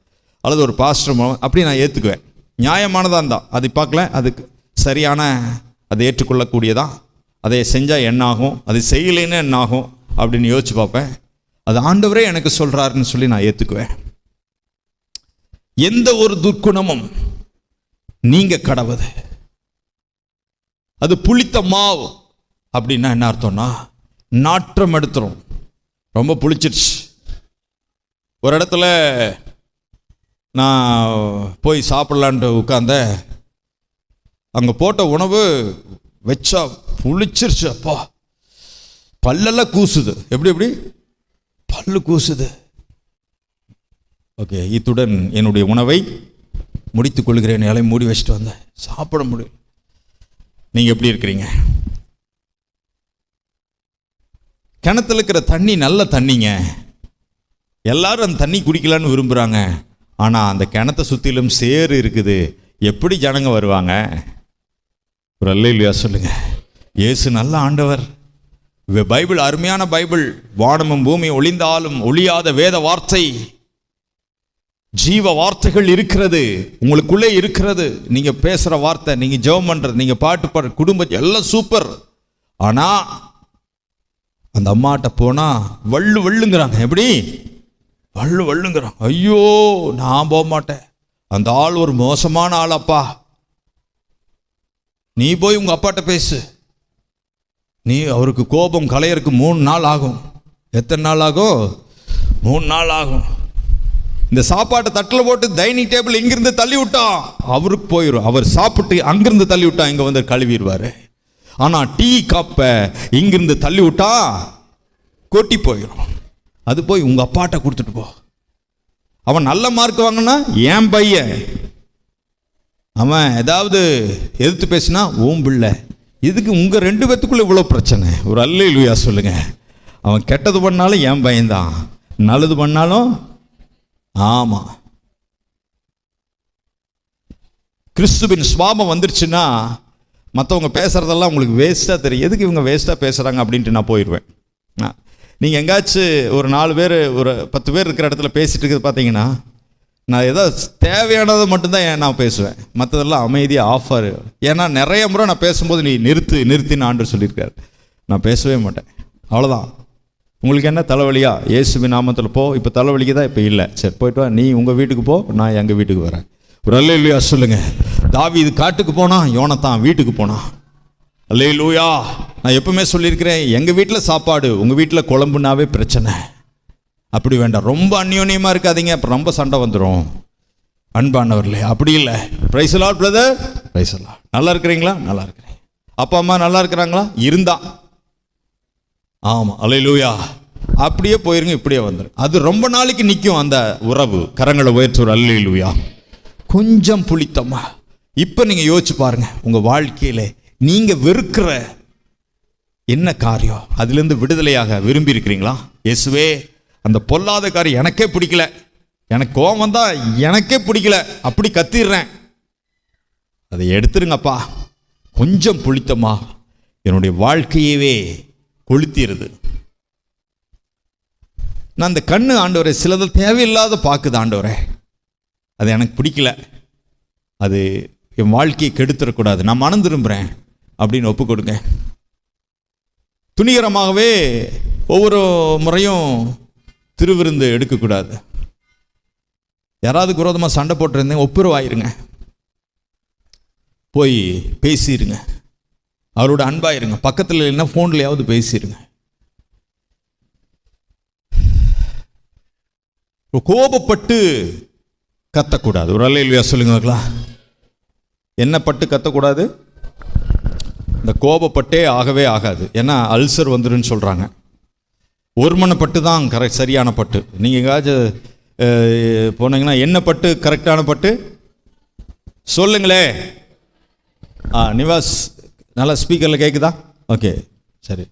அல்லது ஒரு பாஸ்டர் மூலமாக, அப்படி நான் ஏற்றுக்குவேன். நியாயமானதாக இருந்தால் அதை பார்க்கல, அதுக்கு சரியான அதை ஏற்றுக்கொள்ளக்கூடியதான், அதை செஞ்சால் என்னாகும், அதை செய்யலைன்னு என்னாகும் அப்படின்னு யோசிச்சு பார்ப்பேன். அது ஆண்டவரே எனக்கு சொல்கிறாருன்னு சொல்லி நான் ஏற்றுக்குவேன். எந்த ஒரு துர்க்குணமும் நீங்க கடவுது. அது புளித்த மாவு அப்படின்னா என்ன அர்த்தம்னா, நாற்றம் எடுத்துரும். ரொம்ப புளிச்சிருச்சு. ஒரு இடத்துல நான் போய் சாப்பிடலான்ட்டு உட்கார்ந்த, அங்கே போட்ட உணவு வச்சா புளிச்சிருச்சு. அப்பா பல்லெல்லாம் கூசுது. எப்படி பல்லு கூசுது. ஓகே, இத்துடன் என்னுடைய உணவை முடித்துக் கொள்கிறேன். இலையை மூடி வச்சுட்டு வந்தேன், சாப்பிட முடியும். நீங்கள் எப்படி இருக்கிறீங்க? கிணத்துல இருக்கிற தண்ணி நல்ல தண்ணிங்க, எல்லாரும் அந்த தண்ணி குடிக்கலான்னு விரும்புகிறாங்க. ஆனால் அந்த கிணத்தை சுற்றிலும் சேறு இருக்குது, எப்படி ஜனங்க வருவாங்க? ஒரு அல்லேலூயா சொல்லுங்க. இயேசு நல்ல ஆண்டவர். பைபிள் அருமையான பைபிள். வானமும் பூமி ஒளிந்தாலும் ஒளியாத வேத வார்த்தை, ஜீவ வார்த்தைகள் இருக்கிறது, உங்களுக்குள்ளே இருக்கிறது. நீங்க பேசுற வார்த்தை, நீங்க ஜெபம் பண்றது, நீங்க பாட்டு பாடுற, குடும்பம் எல்லாம் சூப்பர். ஆனா அந்த அம்மாட்ட போனா வள்ளுங்கிறாங்க. எப்படி வள்ளுங்கிறாங்க? ஐயோ, நான் போக மாட்டேன், அந்த ஆள் ஒரு மோசமான ஆளப்பா. நீ போய் உங்க அப்பாட்ட பேசு. நீ அவருக்கு கோபம் கலையறதுக்கு 3 நாள் ஆகும். எத்தனை நாள் ஆகும்? 3 நாள் ஆகும். இந்த சாப்பாட்டை தட்டில் போட்டு டைனிங் டேபிள் இங்கிருந்து தள்ளி விட்டான், அவருக்கு போயிடும். அவர் சாப்பிட்டு அங்கிருந்து தள்ளி விட்டா இங்கே வந்து கழுவிடுவார். ஆனால் டீ கப்பை இங்கிருந்து தள்ளி விட்டா கொட்டி போயிடும். அது போய் உங்கள் அப்பாட்ட கொடுத்துட்டு போ. அவன் நல்ல மார்க் வாங்கினா என் பையன், அவன் ஏதாவது எதிர்த்து பேசினா ஓம் பிள்ளை. இதுக்கு உங்கள் 2 பேத்துக்குள்ள இவ்வளோ பிரச்சனை? ஒரு அல்லேலூயா சொல்லுங்க. அவன் கெட்டது பண்ணாலும் என் பையன்தான், நல்லது பண்ணாலும். ஆமாம், கிறிஸ்துவின் சுபாவம் வந்துருச்சுன்னா மற்றவங்க பேசுகிறதெல்லாம் உங்களுக்கு வேஸ்ட்டாக தெரியும். எதுக்கு இவங்க வேஸ்ட்டாக பேசுகிறாங்க அப்படின்ட்டு நான் போயிடுவேன். நீங்கள் எங்காச்சும் ஒரு 4 பேர் ஒரு 10 பேர் இருக்கிற இடத்துல பேசிகிட்டு இருக்கிறது பார்த்தீங்கன்னா, நான் ஏதோ தேவையானதை மட்டும்தான் நான் பேசுவேன், மற்றதெல்லாம் அமைதியாக ஆஃபர். ஏன்னா நிறைய முறை நான் பேசும்போது நீ நிறுத்தின்னு ஆண்டவர் சொல்லியிருக்காரு. நான் பேசவே மாட்டேன், அவ்வளோதான். உங்களுக்கு என்ன தலைவலியா? இயேசுவின் நாமத்தில் போ. இப்போ தலைவலிக்கு தான், இப்போ இல்லை, சரி போயிட்டு வா. நீ உங்கள் வீட்டுக்கு போ, நான் எங்கள் வீட்டுக்கு வரேன். ஒரு அல்லேலூயா சொல்லுங்க. தாவீது காட்டுக்கு போனா, யோனத்தான் வீட்டுக்கு போனா. அல்லேலூயா. நான் எப்பவுமே சொல்லியிருக்கிறேன், எங்கள் வீட்டில் சாப்பாடு, உங்கள் வீட்டில் குழம்புனாவே பிரச்சனை. அப்படி வேண்டாம், ரொம்ப அந்யோன்யமாக இருக்காதீங்க, அப்புறம் ரொம்ப சண்டை வந்துடும். அன்பானவர்களே, அப்படி இல்லை. Praise the Lord brother, praise the Lord. நல்லா இருக்கிறீங்களா? நல்லா இருக்கிறேன். அப்பா அம்மா நல்லா இருக்கிறாங்களா? இருந்தா ஆமாம், அல்லேலூயா. அப்படியே போயிருங்க, இப்படியே வந்துடும். அது ரொம்ப நாளைக்கு நிற்கும் அந்த உறவு. கரங்களை உயர்த்துற அல்லேலூயா. கொஞ்சம் புளித்தமா. இப்போ நீங்கள் யோசிச்சு பாருங்க, உங்கள் வாழ்க்கையில் நீங்கள் வெறுக்கிற என்ன காரியம், அதுலேருந்து விடுதலையாக விரும்பி இருக்கிறீங்களா? இயேசுவே, அந்த பொல்லாத காரியம் எனக்கே பிடிக்கல, எனக்கு கோபம் வந்தால் எனக்கே பிடிக்கல, அப்படி கத்திடுறேன், அதை எடுத்துருங்கப்பா. கொஞ்சம் புளித்தமா என்னுடைய வாழ்க்கையவே கொளுத்திடுது. நான் அந்த கண்ணு ஆண்டவரே சிலது தேவையில்லாத பார்க்குது ஆண்டவரே, அது எனக்கு பிடிக்கல, அது என் வாழ்க்கையை கெடுத்துடக்கூடாது, நான் மனம் திரும்புகிறேன் அப்படின்னு ஒப்பு கொடுங்க. துணிகரமாகவே ஒவ்வொரு முறையும் திருவிருந்து எடுக்கக்கூடாது. யாராவது விரோதமாக சண்டை போட்டிருந்தேன், ஒப்புரவாயிருங்க, போய் பேசிடுங்க, அவரோட அன்பாயிருங்க. பக்கத்தில் இல்லைன்னா ஃபோன்லையாவது பேசிடுங்க. கோபப்பட்டு கத்தக்கூடாது. ஒரு அல்லேலூயா சொல்லுங்களா. என்ன பட்டு கத்தக்கூடாது? இந்த கோபப்பட்டே ஆகவே ஆகாது. ஏன்னா அல்சர் வந்துருன்னு சொல்கிறாங்க. ஒருமனப்பட்டு தான் கரெக்ட், சரியான பட்டு. நீங்கள் எங்கேயாச்சும் போனீங்கன்னா என்ன பட்டு கரெக்டான பட்டு சொல்லுங்களே. நிவாஸ், நல்லா ஸ்பீக்கரில் கேட்குதா? ஓகே, சரி.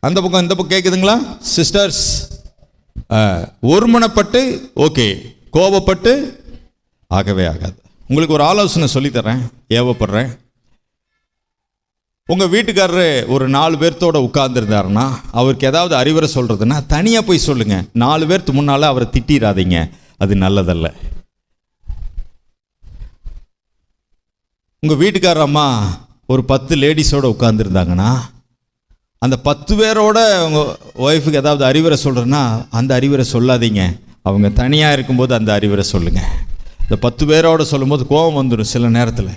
அந்த பக்கம் இந்த பக்கம் கேட்குதுங்களா சிஸ்டர்ஸ்? ஒருமனப்பட்டு ஓகே, கோபப்பட்டு ஆகவே ஆகாது. உங்களுக்கு ஒரு ஆலோசனை சொல்லித்தரேன், ஏவப்படுறேன். உங்கள் வீட்டுக்காரரு ஒரு 4 பேர்த்தோட உட்கார்ந்துருந்தாருன்னா, அவருக்கு ஏதாவது அறிவுரை சொல்கிறதுன்னா தனியாக போய் சொல்லுங்கள். 4 பேர்த்து முன்னால் அவரை திட்டிடாதீங்க, அது நல்லதல்ல. உங்கள் வீட்டுக்காரர் அம்மா ஒரு 10 லேடிஸோடு உட்கார்ந்துருந்தாங்கன்னா, அந்த 10 பேரோட உங்கள் ஒய்ஃபுக்கு ஏதாவது அறிவுரை சொல்கிறேன்னா அந்த அறிவுரை சொல்லாதீங்க. அவங்க தனியாக இருக்கும்போது அந்த அறிவுரை சொல்லுங்கள். இந்த 10 பேரோடு சொல்லும்போது கோபம் வந்துடும். சில நேரத்தில்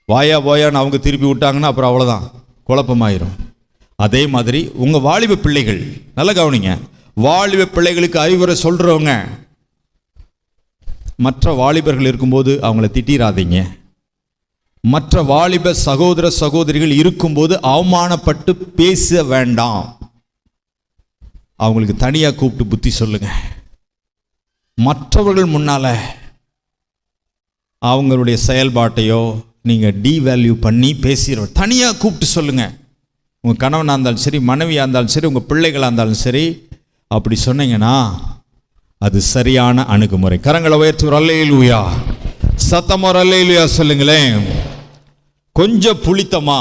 வாயா போயான்னு அவங்க திருப்பி விட்டாங்கன்னா அப்புறம் அவ்வளோதான், குழப்பமாயிரும். அதே மாதிரி உங்கள் வாலிப பிள்ளைகள், நல்லா கவனிங்க, வாலிப பிள்ளைகளுக்கு அறிவுரை சொல்கிறவங்க மற்ற வாலிபர்கள் இருக்கும்போது அவங்கள திட்டிராதீங்க. மற்ற வாலிப சகோதர சகோதரிகள் இருக்கும்போது அவமானப்பட்டு பேச வேண்டாம். அவங்களுக்கு தனியாக கூப்பிட்டு புத்தி சொல்லுங்க. மற்றவர்கள் முன்னால அவங்களுடைய செயல்பாட்டையோ நீங்கள் டீவேல்யூ பண்ணி பேசிடுற, தனியாக கூப்பிட்டு சொல்லுங்க. உங்கள் கணவனாக இருந்தாலும் சரி, மனைவியாக இருந்தாலும் சரி, உங்கள் பிள்ளைகளாக இருந்தாலும் சரி, அப்படி சொன்னீங்கன்னா அது சரியான அணுகுமுறை. கரங்களை உயர்த்துவோர் அல்லேலூயா, சத்தமோர் அல்லேலூயா சொல்லுங்களேன். கொஞ்சம் புளித்தமா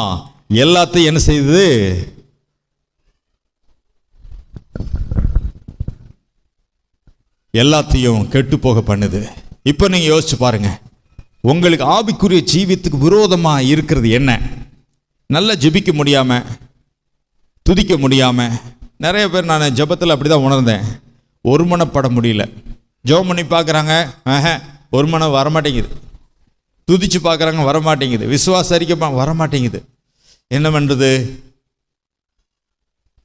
எல்லாத்தையும் என்ன செய்யுது? எல்லாத்தையும் கெட்டு போக பண்ணுது. இப்போ நீங்கள் யோசிச்சு பாருங்க, உங்களுக்கு ஆவிக்குரிய ஜீவியத்துக்கு விரோதமாக இருக்கிறது என்ன? நல்லா ஜெபிக்க முடியாமல், துதிக்க முடியாமல். நிறைய பேர், நான் ஜெபத்தில் அப்படி தான் உணர்ந்தேன், ஒருமனப்பட முடியல. ஜெபம் பண்ணி பார்க்குறாங்க, ஒருமனம் வரமாட்டேங்குது. துதிச்சு பார்க்குறாங்க, வரமாட்டேங்குது. விசுவாச அறிக்கை வரமாட்டேங்குது. என்ன பண்ணுறது?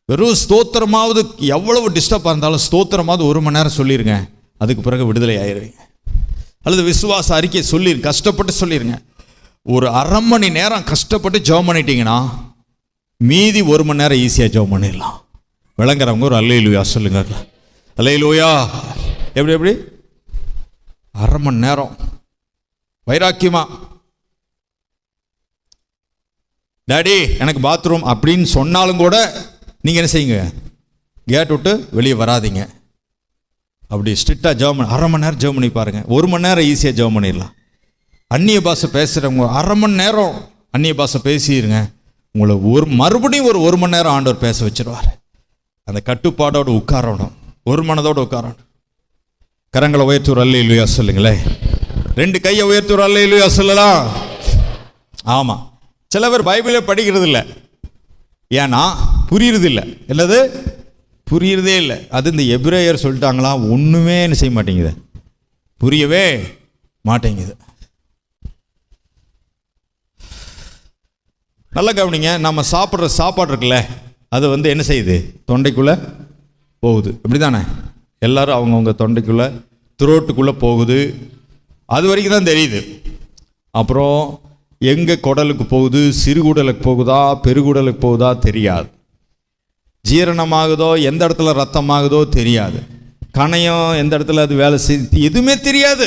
வெறும் ஸ்தோத்திரமாவது, எவ்வளவு டிஸ்டர்பாக இருந்தாலும் ஸ்தோத்திரமாவது 1 மணி நேரம் சொல்லிடுங்க, அதுக்கு பிறகு விடுதலை ஆயிடுவீங்க. அல்லது விசுவாச அறிக்கை சொல்லிடுங்க, கஷ்டப்பட்டு சொல்லிடுங்க. ஒரு 1/2 மணி நேரம் கஷ்டப்பட்டு ஜெபம் பண்ணிட்டீங்கன்னா மீதி 1 மணி நேரம் ஈஸியாக ஜெபம் பண்ணிடலாம். விளங்குறவங்க ஒரு அல்லேலூயா சொல்லுங்க. அல்லேலூயா. எப்படி 1/2 மணி நேரம் வைராக்கியமா, டாடி எனக்கு பாத்ரூம் அப்படின்னு சொன்னாலும் கூட நீங்கள் என்ன செய்யுங்க, கேட் விட்டு வெளியே வராதிங்க. அப்படி ஸ்ட்ரிக்டாக ஜெபம் 1/2 மணி நேரம் ஜெபம் பண்ணி பாருங்கள். 1 மணி நேரம் ஈஸியாக ஜெபம் பண்ணிடலாம். அந்நிய பாஷை பேசுகிறவங்க 1/2 மணி நேரம் அந்நிய பாஷை பேசிடுங்க, உங்களை மறுபடியும் ஒரு 1 மணி நேரம் ஆண்டவர் பேச வச்சிருவார். அந்த கட்டுப்பாடோடு உட்காரணும், ஒரு மனதோடு உட்காரணும். கரங்களை உயர்த்துற அல்லேலூயா சொல்லுங்களேன். 2 கையை உயர்த்துற அல்லேலூயா சொல்லலாம். ஆமாம், சில பேர் பைபிளே படிக்கிறது இல்லை, ஏன்னா புரியுறது இல்லை. என்னது புரியுறதே இல்லை. அது இந்த எபிரேயர் சொல்லிட்டாங்களா, ஒன்றுமே என்ன செய்ய மாட்டேங்குது, புரியவே மாட்டேங்குது. நல்லா கவனிங்க, நம்ம சாப்பிட்ற சாப்பாடு இருக்குல்ல, அது வந்து என்ன செய்யுது, தொண்டைக்குள்ளே போகுது. இப்படி தானே? எல்லோரும் அவங்கவுங்க தொண்டைக்குள்ளே, த்ரோட்டுக்குள்ளே போகுது. அது வரைக்கும் தான் தெரியுது. அப்புறம் எங்கே குடலுக்கு போகுது, சிறுகுடலுக்கு போகுதா பெருகுடலுக்கு போகுதா தெரியாது. ஜீரணமாகுதோ, எந்த இடத்துல ரத்தமாகுதோ தெரியாது. கணையம் எந்த இடத்துல அது வேலை செய்து எதுவுமே தெரியாது.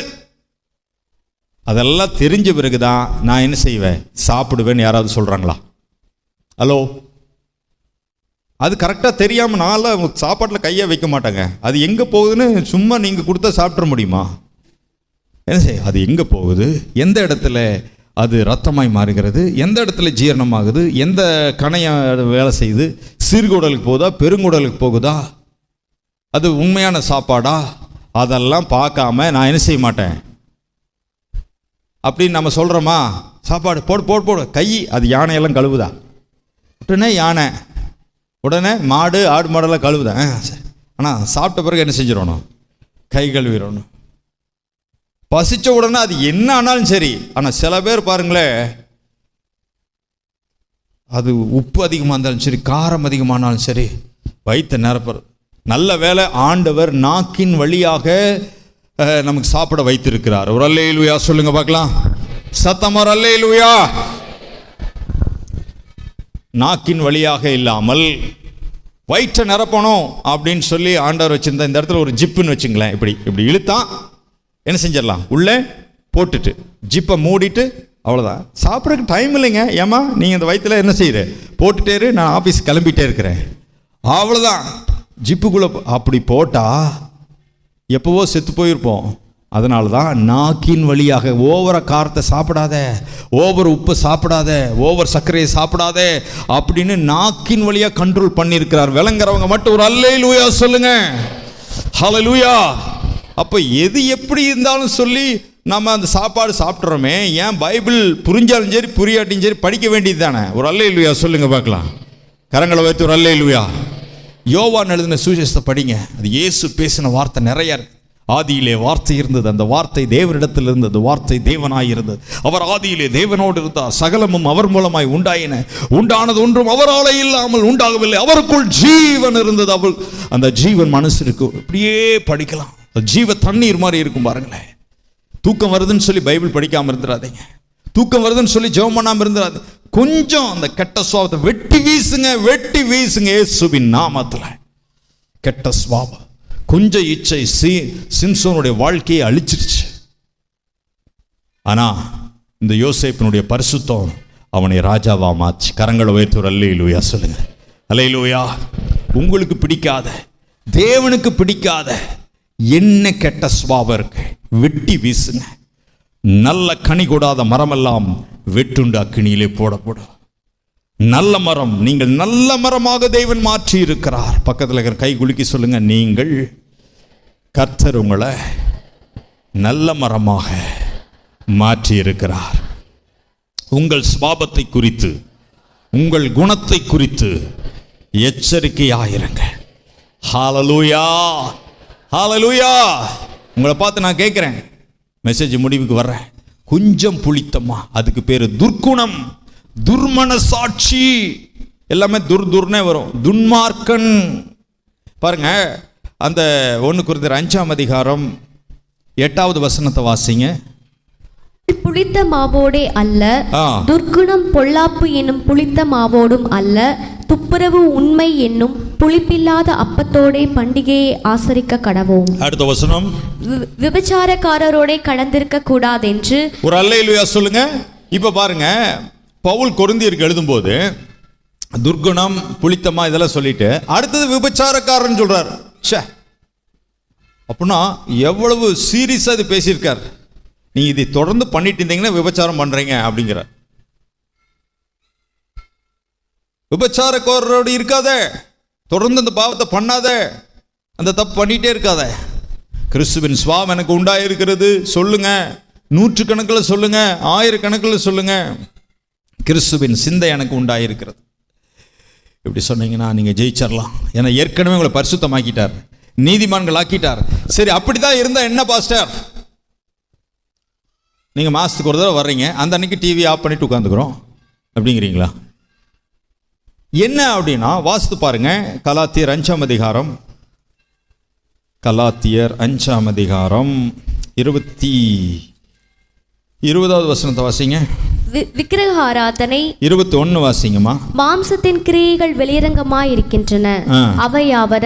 அதெல்லாம் தெரிஞ்ச பிறகுதான் நான் என்ன செய்வேன், சாப்பிடுவேன்னு யாராவது சொல்கிறாங்களா? ஹலோ, அது கரெக்டாக தெரியாமல் நான்லாம் சாப்பாட்டில் கையை வைக்க மாட்டேங்க. அது எங்கே போகுதுன்னு சும்மா நீங்கள் கொடுத்தா சாப்பிட்ற முடியுமா? என்ன செய்ய, அது எங்கே போகுது, எந்த இடத்துல அது ரத்தமாய் மாறுகிறது, எந்த இடத்துல ஜீரணமாகுது, எந்த கணையம் வேலை செய்யுது, சிறுகுடலுக்கு போகுதா பெருங்குடலுக்கு போகுதா, அது உண்மையான சாப்பாடா, அதெல்லாம் பார்க்காம நான் என்ன செய்ய மாட்டேன். அப்படின்னு நம்ம சொல்கிறோமா, சாப்பாடு போடு போடு போடு, கை அது யானையெல்லாம் கழுவுதா? உடனே யானை, உடனே மாடு ஆடு மாடெல்லாம் கழுவுதேன். சரி, ஆனால் சாப்பிட்ட பிறகு என்ன செஞ்சிடணும், கை கழுவிடணும். பசிச்ச உடனே அது என்ன ஆனாலும் சரி. ஆனால் சில பேர் பாருங்களேன், அது உப்பு அதிகமாக இருந்தாலும் சரி, காரம் அதிகமானாலும் சரி, வயிற்று நிரப்புறது. நல்ல வேளை ஆண்டவர் நாக்கின் வழியாக நமக்கு சாப்பிட வைத்திருக்கிறார். ஒரு அல்லேலூயா சொல்லுங்க பார்க்கலாம், சத்தமா ஒரு அல்லேலூயா. நாக்கின் வழியாக இல்லாமல் வயிற்றை நிரப்பணும் அப்படின்னு சொல்லி ஆண்டவர் வச்சிருந்த இந்த இடத்துல ஒரு ஜிப்புன்னு வச்சுங்களேன். இப்படி இப்படி இழுத்தான் என்ன செஞ்சிடலாம், உள்ளே போட்டுட்டு ஜிப்பை மூடிட்டு அவ்வளோதான். சாப்பிட்றதுக்கு டைம் இல்லைங்க. ஏமா நீங்கள் இந்த வயிற்றில் என்ன செய்யுற, போட்டுட்டேரு, நான் ஆஃபீஸ் கிளம்பிட்டே இருக்கிறேன், அவ்வளோதான். ஜிப்புக்குள்ளே அப்படி போட்டால் எப்போவோ செத்து போயிருப்போம். அதனால தான் நாக்கின் வழியாக ஓவர காரத்தை சாப்பிடாத, ஓவர் உப்பு சாப்பிடாத, ஓவர் சர்க்கரையை சாப்பிடாத அப்படின்னு நாக்கின் வழியாக கண்ட்ரோல் பண்ணியிருக்கிறார். விளங்குறவங்க மட்டும் ஒரு அல்லேலூயா சொல்லுங்க, ஹல்லேலூயா. அப்போ எது எப்படி இருந்தாலும் சொல்லி நம்ம அந்த சாப்பாடு சாப்பிட்றோமே, ஏன் பைபிள் புரிஞ்சாலும் சரி புரியாட்டியும் சரி படிக்க வேண்டியது தானே. ஒரு அல்லேலூயா சொல்லுங்க பார்க்கலாம், கரங்களை வைத்து ஒரு அல்லேலூயா. யோவான் எழுதின சுவிசேஷத்தை படிங்க, அது இயேசு பேசின வார்த்தை நிறைய இருக்கு. ஆதியிலே வார்த்தை இருந்தது, அந்த வார்த்தை தேவனிடத்தில் இருந்தது, வார்த்தை தேவனாய் இருந்தது, அவர் ஆதியிலே தேவனோடு இருந்தார், சகலமும் அவர் மூலமாய் உண்டாயின, உண்டானது ஒன்றும் அவராலே இல்லாமல் உண்டாகவில்லை, அவருக்குள் ஜீவன் இருந்தது, அவள் அந்த ஜீவன் மனசு இருக்கு. இப்படியே படிக்கலாம், ஜீவ தண்ணீர் மாதிரி இருக்கும் பாருங்களேன். தூக்கம் வருதுன்னு சொல்லி பைபிள் படிக்காம இருந்துடாதீங்க, தூக்கம் வருதுன்னு சொல்லி ஜெபம் பண்ணாம இருந்துடாது. கொஞ்சம் அந்த கெட்ட சுவாபத்தை வெட்டி வீசுங்க, வெட்டி வீசுங்க இயேசுவின் நாமத்துல. கெட்ட சுவாபம், கொஞ்சம் இச்சை சிம்சோனுடைய வாழ்க்கையை அழிச்சிருச்சு. ஆனா இந்த யோசேப்பினுடைய பரிசுத்தம் அவனை ராஜாவா மாச்சு. கரங்களை உயர்த்தி ஒரு அல்லேலூயா சொல்லுங்க, அல்லேலூயா. உங்களுக்கு பிடிக்காத, தேவனுக்கு பிடிக்காத என்ன கெட்ட சுபாவம் இருக்கு, வெட்டி வீசுங்க. நல்ல கனி கொடாத மரமெல்லாம் வெட்டுண்டு அக்கினியிலே போடப்படும். நல்ல மரம், நீங்கள் நல்ல மரமாக தேவன் மாற்றி இருக்கிறார். பக்கத்தில் இருக்கிற கை குலுக்கி சொல்லுங்க, நீங்கள் கர்த்தர் உங்களை நல்ல மரமாக மாற்றி இருக்கிறார். உங்கள் சுபாவத்தை குறித்து, உங்கள் குணத்தை குறித்து எச்சரிக்கையாயிருங்க. ஹல்லேலூயா, ஹல்லேலூயா. உங்களை பார்த்து நான் கேட்குறேன், மெசேஜ் முடிவுக்கு வர்றேன், கொஞ்சம் புளித்தமா, அதுக்கு பேர் துர்க்குணம், துர்மனசாட்சி, எல்லாமே துர்னே வரும். துன்மார்க்கன் பாருங்க, அந்த 1 கொரிந்தியர் 5ஆம் அதிகாரம் 8வது வசனத்தை வாசிங்க. புளித்த மாவோடே அல்ல, துர்க்குணம் பொல்லாப்பு என்னும் புளித்த மாவோடும் அல்ல, துப்புரவு உண்மை என்னும் புளிப்பில்லாத அப்பத்தோடே பண்டிகையை ஆசரிக்க கடவோம். அடுத்த வசனம், விபச்சாரக்காரரோட கடந்திருக்க கூடாதென்று. ஒரு அல்லேலூயா சொல்லுங்க. இப்ப பாருங்க, பவுல் கொரிந்தியருக்கு எழுதும்போது துர்குணம் புளித்தமா இதெல்லாம் சொல்லிட்டு அடுத்தது விபச்சாரக்காரன் சொல்றார். அப்படின்னா எவ்வளவு சீரியஸா இது பேசியிருக்கார். நீ இதை தொடர்ந்து பண்ணிட்டு இருந்தீங்கன்னா விபச்சாரம் பண்றீங்க அப்படிங்கிற. விபச்சாரக்காரரோடு இருக்காத, தொடர்ந்து அந்த பாவத்தை பண்ணாத, அந்த தப்பு பண்ணிட்டே இருக்காத. கிறிஸ்துவின் சுவாபம் எனக்கு உண்டாயிருக்கிறது சொல்லுங்க, 100 கணக்கில் சொல்லுங்க, 1000 கணக்கில் சொல்லுங்க, கிறிஸ்துவின் சிந்தை எனக்கு உண்டாயிருக்கிறது. இப்படி சொன்னீங்கன்னா நீங்க ஜெயிச்சிடலாம். ஏன்னா ஏற்கனவே உங்களை பரிசுத்தமாக்கிட்டார், நீதிமான்கள் ஆக்கிட்டார். சரி, அப்படிதான் இருந்தா என்ன பாஸ்டர், நீங்க மாசத்துக்கு ஒரு தடவை வர்றீங்க, அந்த அன்னைக்கு டிவி ஆஃப் பண்ணிட்டு உட்காந்துக்கிறோம் அப்படிங்கிறீங்களா? என்ன அப்படின்னா வாசித்து பாருங்க, கலாத்தியர் 5ஆம் அதிகாரம், கலாத்தியர் 5ஆம் அதிகாரம் 27 20வது வசனத்தை வாசிங்க. விக்கிரக ஆராதனை 21 வாசிங்கம்மா. மாம்சத்தின் கிரியைகள் வெளிரங்கமாயிருக்கின்றன. அவையாவன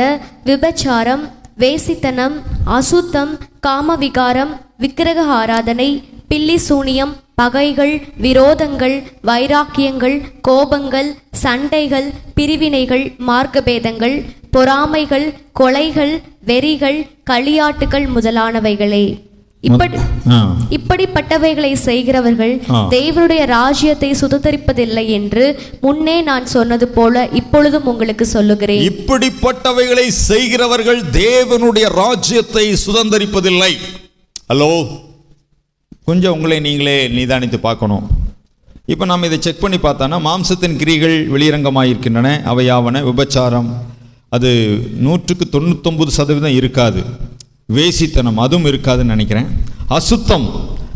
விபச்சாரம், வேசித்தனம், அசுத்தம், காமவிகாரம், விக்கிரக ஆராதனை, பில்லி சூனியம், பகைகள், விரோதங்கள், வைராக்கியங்கள், கோபங்கள், சண்டைகள், பிரிவினைகள், மார்க்கபேதங்கள், பொறாமைகள், கொலைகள், வெறிகள், களியாட்டுகள் முதலானவைகளே. இப்படிப்பட்டவைகளை செய்கிறவர்கள் தேவனுடைய ராஜ்யத்தை சுதந்தரிப்பதில்லை என்று முன்னே நான் சொன்னது போல இப்பொழுதும் உங்களுக்கு சொல்லுகிறேன். இப்படிப்பட்டவைகளை செய்கிறவர்கள் தேவனுடைய ராஜ்யத்தை சுதந்தரிப்பதில்லை. ஹலோ, கொஞ்சம் உங்களை நீங்களே நிதானித்து பார்க்கணும். இப்போ நாம் இதை செக் பண்ணி பார்த்தோன்னா, மாம்சத்தின் கிரிகள் வெளியரங்கமாயிருக்கின்றன. அவையாவன விபச்சாரம், அது 99% இருக்காது. வேசித்தனம், அதுவும் இருக்காதுன்னு நினைக்கிறேன். அசுத்தம்,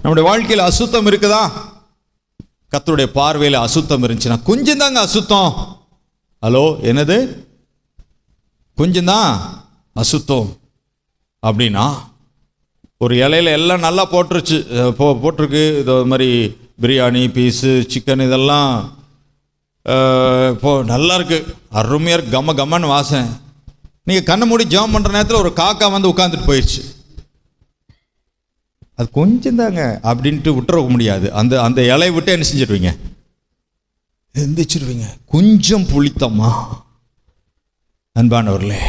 நம்முடைய வாழ்க்கையில் அசுத்தம் இருக்குதா? கர்த்தருடைய பார்வையில் அசுத்தம் இருந்துச்சுன்னா கொஞ்சம் தாங்க அசுத்தம். ஹலோ, என்னது கொஞ்சம் தான் அசுத்தம் அப்படின்னா? ஒரு இலையில எல்லாம் நல்லா போட்டிருக்கு. இது மாதிரி பிரியாணி பீஸு, சிக்கன் இதெல்லாம் நல்லா இருக்கு, அருமையாக இருக்கு, கம்மன்னு வாசனை. நீங்கள் கண்ணை மூடி ஜெபம் பண்ணுற நேரத்தில் ஒரு காக்கா வந்து உட்காந்துட்டு போயிடுச்சு. அது கொஞ்சம் தாங்க அப்படின்ட்டு விட்டுற முடியாது. அந்த இலையை விட்டு என்ன செஞ்சிடுவீங்க? எந்திரிச்சிடுவீங்க. கொஞ்சம் புளித்தம்மா அன்பானவர்களே,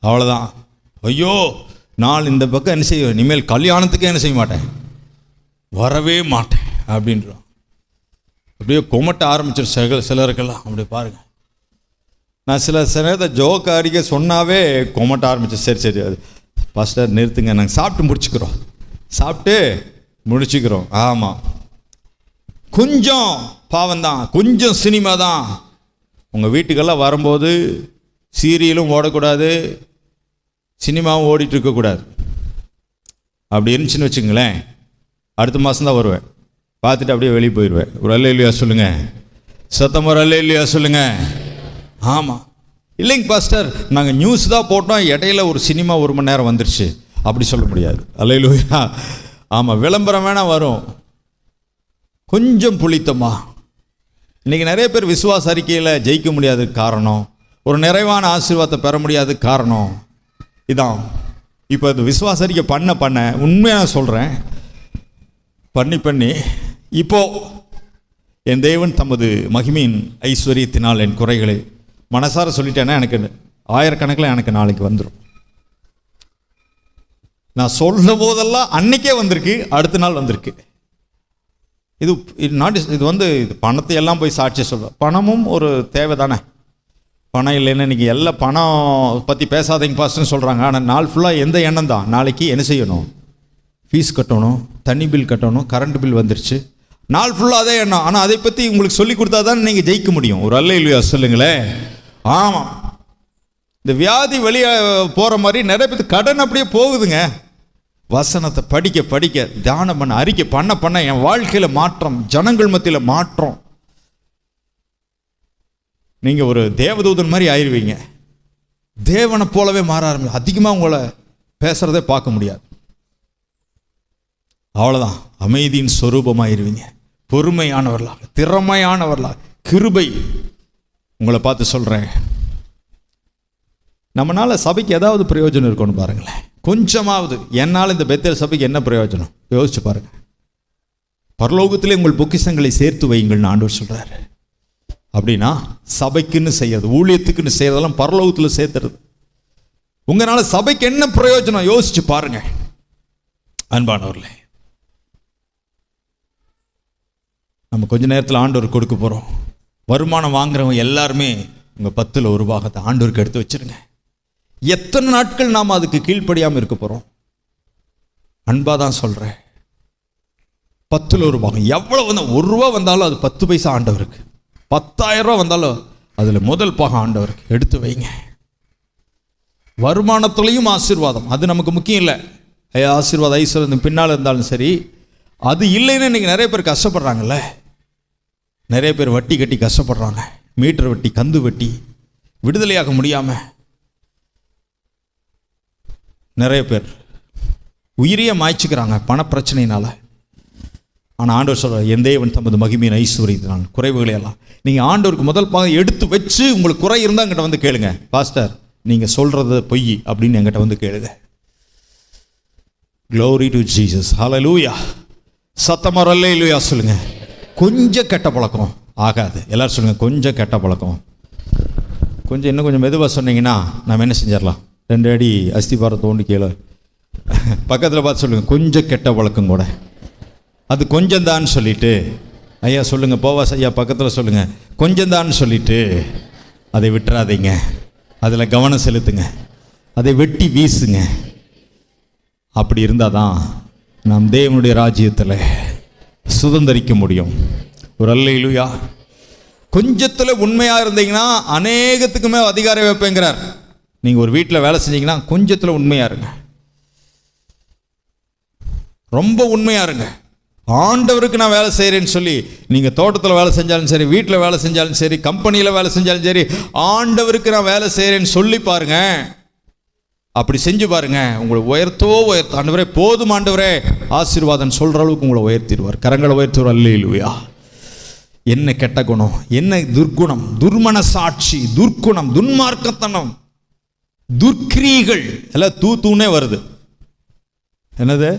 அவ்வளோதான். ஐயோ, நான் இந்த பக்கம் என்ன செய்வேன், இனிமேல் கல்யாணத்துக்கு என்ன செய்ய மாட்டேன், வரவே மாட்டேன் அப்படின்றோம். அப்படியே கொமட்ட ஆரம்பிச்சிடும் சிலருக்கெல்லாம். அப்படி பாருங்கள், நான் சில நேரத்தை ஜோக் அடிக்க சொன்னாவே கொமட்ட ஆரம்பிச்சேன். சரி அது பாஸ்டர் நிறுத்துங்க, நாங்கள் சாப்பிட்டு முடிச்சுக்கிறோம். ஆமாம், கொஞ்சம் பாவம்தான், கொஞ்சம் சினிமா தான். உங்கள் வீட்டுக்கெல்லாம் வரும்போது சீரியலும் ஓடக்கூடாது, சினிமாவும் ஓடிட்டு இருக்கக்கூடாது. அப்படி இருந்துச்சுன்னு வச்சுங்களேன், அடுத்த மாதம் தான் வருவேன், பார்த்துட்டு அப்படியே வெளியே போயிடுவேன். ஒரு அல்லேலூயா சொல்லுங்க, சத்தம் ஒரு அல்லேலூயா சொல்லுங்க. ஆமாம், இல்லைங்க பாஸ்டர், நாங்கள் நியூஸ் தான் போட்டோம், இடையில ஒரு சினிமா 1 மணி நேரம் வந்துருச்சு, அப்படி சொல்ல முடியாது. அல்லேலூயா. ஆமாம், விளம்பரம் வேணால் வரும். கொஞ்சம் புளித்தமா. இன்றைக்கி நிறைய பேர் விசுவாச அறிக்கையில் ஜெயிக்க முடியாததுக்கு காரணம், ஒரு நிறைவான ஆசீர்வாதத்தை பெற முடியாத காரணம் இதான். இப்போ அது விசுவாச அறிக்கை பண்ண உண்மையாக நான் சொல்கிறேன், பண்ணி இப்போது என் தேவன் தமது மகிமையின் ஐஸ்வர்யத்தினால் என் குறைகளை மனசார சொல்லிட்டேன்னா எனக்கு ஆயிரக்கணக்கில் எனக்கு நாளைக்கு வந்துடும். நான் சொல்லும் போதெல்லாம் அன்னைக்கே வந்திருக்கு, அடுத்த நாள் வந்திருக்கு. இது பணத்தை எல்லாம் போய் சாட்சிய சொல்ல, பணமும் ஒரு தேவை தானே. பணம் இல்லைன்னு இன்றைக்கி எல்லாம் பணம் பற்றி பேசாதீங்க பாஸ்டர்னு சொல்கிறாங்க. ஆனால் நாள் ஃபுல்லாக எந்த எண்ணம் தான், நாளைக்கு என்ன செய்யணும், ஃபீஸ் கட்டணும், தண்ணி பில் கட்டணும், கரண்ட் பில் வந்துருச்சு, நாள் ஃபுல்லாக அதே எண்ணம். ஆனால் அதை பற்றி உங்களுக்கு சொல்லி கொடுத்தா தான் நீங்கள் ஜெயிக்க முடியும். ஒரு அல்லேலூயா சொல்லுங்களேன். ஆமாம், இந்த வியாதி வெளியே போகிற மாதிரி நிறைய பேர் கடன் அப்படியே போகுதுங்க. வசனத்தை படிக்க தியானம் பண்ண, அறிக்கை பண்ண என் வாழ்க்கையில் மாற்றம், ஜனங்கள் மத்தியில் மாற்றம். நீங்கள் ஒரு தேவதூதன் மாதிரி ஆயிடுவீங்க. தேவனை போலவே மாற ஆரம்பிச்சு அதிகமாக உங்களை பேசுகிறதே பார்க்க முடியாது. அவ்வளோதான், அமைதியின் சொரூபமாயிருவீங்க, பொறுமையானவர்களாக, திறமையானவர்களாக. கிருபை உங்களை பார்த்து சொல்கிறேன், நம்மளால் சபைக்கு ஏதாவது பிரயோஜனம் இருக்குன்னு பாருங்களேன். கொஞ்சமாவது என்னால் இந்த பெத்தேல் சபைக்கு என்ன பிரயோஜனம் யோசிச்சு பாருங்கள். பரலோகத்திலே உங்கள் பொக்கிஷங்களை சேர்த்து வையுங்கள்னு ஆண்டவர் சொல்கிறாரு. அப்படின்னா சபைக்குன்னு செய்யறது, ஊழியத்துக்குன்னு செய்யறதெல்லாம் பரலோகத்தில் சேர்த்துறது. உங்களால் சபைக்கு என்ன பிரயோஜனம் யோசிச்சு பாருங்க அன்பானவர்களே. நம்ம கொஞ்ச நேரத்தில் ஆண்டவர் கொடுக்க போகிறோம். வருமானம் வாங்குறவங்க எல்லாருமே உங்கள் 10ல் 1 பாகத்தை ஆண்டவருக்கு எடுத்து வச்சிருங்க. எத்தனை நாட்கள் நாம் அதுக்கு கீழ்ப்படியாமல் இருக்க போகிறோம்? அன்பாக தான் சொல்கிறேன். 10ல் 1 பாகம் எவ்வளோ வந்தால், 1 ரூபா வந்தாலும் அது 10 பைசா ஆண்டவருக்கு, 10,000 ரூபா வந்தாலும் அதில் முதல் பாகம் ஆண்டவருக்கு எடுத்து வைங்க. வருமானத்துலேயும் ஆசீர்வாதம், அது நமக்கு முக்கியம் இல்லை. ஆசீர்வாதம் ஐஸ்வர்யம் பின்னால் இருந்தாலும் சரி, அது இல்லைன்னு இன்றைக்கி நிறைய பேர் கஷ்டப்படுறாங்கல்ல. நிறைய பேர் வட்டி கட்டி கஷ்டப்படுறாங்க, மீட்டர் வட்டி, கந்து வட்டி, விடுதலையாக முடியாமல் நிறைய பேர் உயிரையே மாய்ச்சிக்கிறாங்க பண பிரச்சனையினால. ஆனால் ஆண்டவர் சொல்கிறார், என் தேவன் தமது மகிமையின் ஐஸ்வர்யத்தினால் குறைவுகளை எல்லாம். நீங்கள் ஆண்டவருக்கு முதல் பாகம் எடுத்து வச்சு உங்களுக்கு குறை இருந்தால் என்கிட்ட வந்து கேளுங்க. பாஸ்டர் நீங்கள் சொல்கிறது பொய் அப்படின்னு என்கிட்ட வந்து கேளுங்க. Glory to Jesus. Hallelujah. சத்தமா அல்லேலூயா சொல்லுங்க. கொஞ்சம் கெட்ட பழக்கம் ஆகாது. எல்லாரும் சொல்லுங்க, கொஞ்சம் கெட்ட பழக்கம். கொஞ்சம் இன்னும் கொஞ்சம் மெதுவாக சொன்னீங்கன்னா நம்ம என்ன செஞ்சிடலாம். 2 அடி அஸ்திபாரம் தோண்டி கீழே பக்கத்தில் பார்த்து சொல்லுங்க, கொஞ்சம் கெட்ட பழக்கம் கூட. அது கொஞ்சம் தான் சொல்லிட்டு, ஐயா சொல்லுங்க, போவாஸ் ஐயா பக்கத்தில் சொல்லுங்க, கொஞ்சம் தான் சொல்லிட்டு அதை விட்டுறாதீங்க. அதில் கவனம் செலுத்துங்க, அதை வெட்டி வீசுங்க. அப்படி இருந்தால் தான் நாம் தேவனுடைய ராஜ்யத்தில் சுதந்திரிக்க முடியும். ஒரு அல்லேலூயா. கொஞ்சத்தில் உண்மையாக இருந்தீங்கன்னா அநேகத்துக்குமே அதிகாரம் வைப்பேங்கிறார். நீங்கள் ஒரு வீட்டில் வேலை செஞ்சீங்கன்னா கொஞ்சத்தில் உண்மையாக இருங்க, ரொம்ப உண்மையாக இருங்க. ஆண்டவருக்கு நான் வேலை செய்கிறேன்னு சொல்லி நீங்கள் தோட்டத்தில் வேலை செஞ்சாலும் சரி, வீட்டில் வேலை செஞ்சாலும் சரி, கம்பெனியில் வேலை செஞ்சாலும் சரி, ஆண்டவருக்கு நான் வேலை செய்கிறேன்னு சொல்லி பாருங்க. அப்படி செஞ்சு பாருங்க, உங்களை உயர்த்தோ ஆண்டவரே போதும் ஆண்டவரே ஆசீர்வாதம் சொல்கிற அளவுக்கு உங்களை உயர்த்திடுவார். கரங்களை உயர்த்துவார். அல்லேலூயா. என்ன கெட்ட குணம், என்ன துர்க்குணம், துர்மனசாட்சி, துர்க்குணம், துன்மார்க்கத்தனம், துர்க்கிரியைகள் எல்லாம் தூத்தூனே வருது. என்னது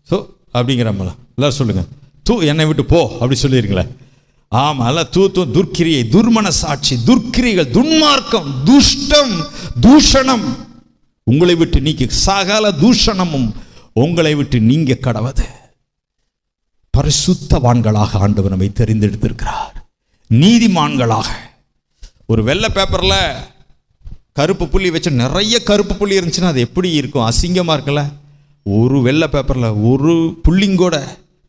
ஸோ அப்படிங்கிறம்மல எல்லாரும் சொல்லுங்க, தூ என்னை விட்டு போ அப்படி சொல்லிடுங்களே. ஆமாம், எல்லாம் தூ துர்க்கிரியை, துர்மனசாட்சி, துர்க்கிரிகள், துன்மார்க்கம், துஷ்டம், தூஷணம் உங்களை விட்டு நீக்கி, சகல தூஷணமும் உங்களை விட்டு நீங்க கடவது. பரிசுத்தவான்களாக ஆண்டவர் நம்மை தெரிந்தெடுத்திருக்கிறார், நீதிமான்களாக. ஒரு வெள்ளை பேப்பரில் கருப்பு புள்ளி வச்சு நிறைய கருப்பு புள்ளி இருந்துச்சுன்னா அது எப்படி இருக்கும்? அசிங்கமாக இருக்குல்ல. ஒரு வெள்ளை பேப்பரில் ஒரு புள்ளிங்கூட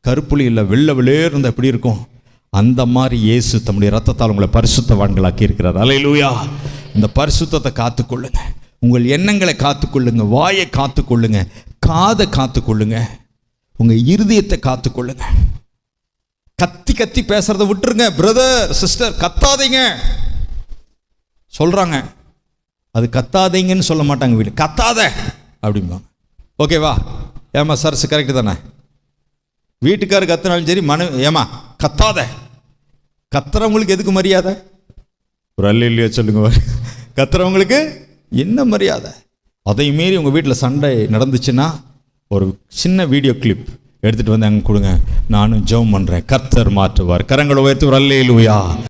கருப்புள்ளி இல்லை, வெள்ளை வெளியே இருந்தால் எப்படி இருக்கும்? அந்த மாதிரி இயேசு தம்முடைய ரத்தத்தால் உங்களை பரிசுத்தவான்களாக்கி இருக்கிறார். அல்லேலூயா. இந்த பரிசுத்தத்தை காத்துக்கொள்ளுங்க. உங்கள் எண்ணங்களை காத்துக்கொள்ளுங்க, வாயை காத்துக்கொள்ளுங்க, காதை காத்துக்கொள்ளுங்க, உங்கள் இருதயத்தை காத்துக்கொள்ளுங்க. கத்தி கத்தி பேசுறதை விட்டுருங்க. பிரதர் சிஸ்டர் கத்தாதீங்க சொல்கிறாங்க, அது கத்தாதீங்கன்னு சொல்ல மாட்டாங்க. வீடு கத்தாத அப்படிம்பாங்க. ஓகேவா? ஏமா சர்ஸ் கரெக்டு தானே? வீட்டுக்காரர் கத்துனாலும் சரி, ஏமா கத்தாத. கத்துறவங்களுக்கு எதுக்கு மரியாதை? ஒரு அல்லேலூயா சொல்லுங்க. கத்துறவங்களுக்கு என்ன மரியாதை? அதை மீறி உங்கள் வீட்டில் சண்டை நடந்துச்சுன்னா ஒரு சின்ன வீடியோ கிளிப் எடுத்துகிட்டு வந்து அங்கே கொடுங்க. நானும் ஜெபம் பண்ணுறேன், கர்த்தர் மாற்றுவார். கரங்களை உயர்த்தி ஒரு அல்லேலூயா.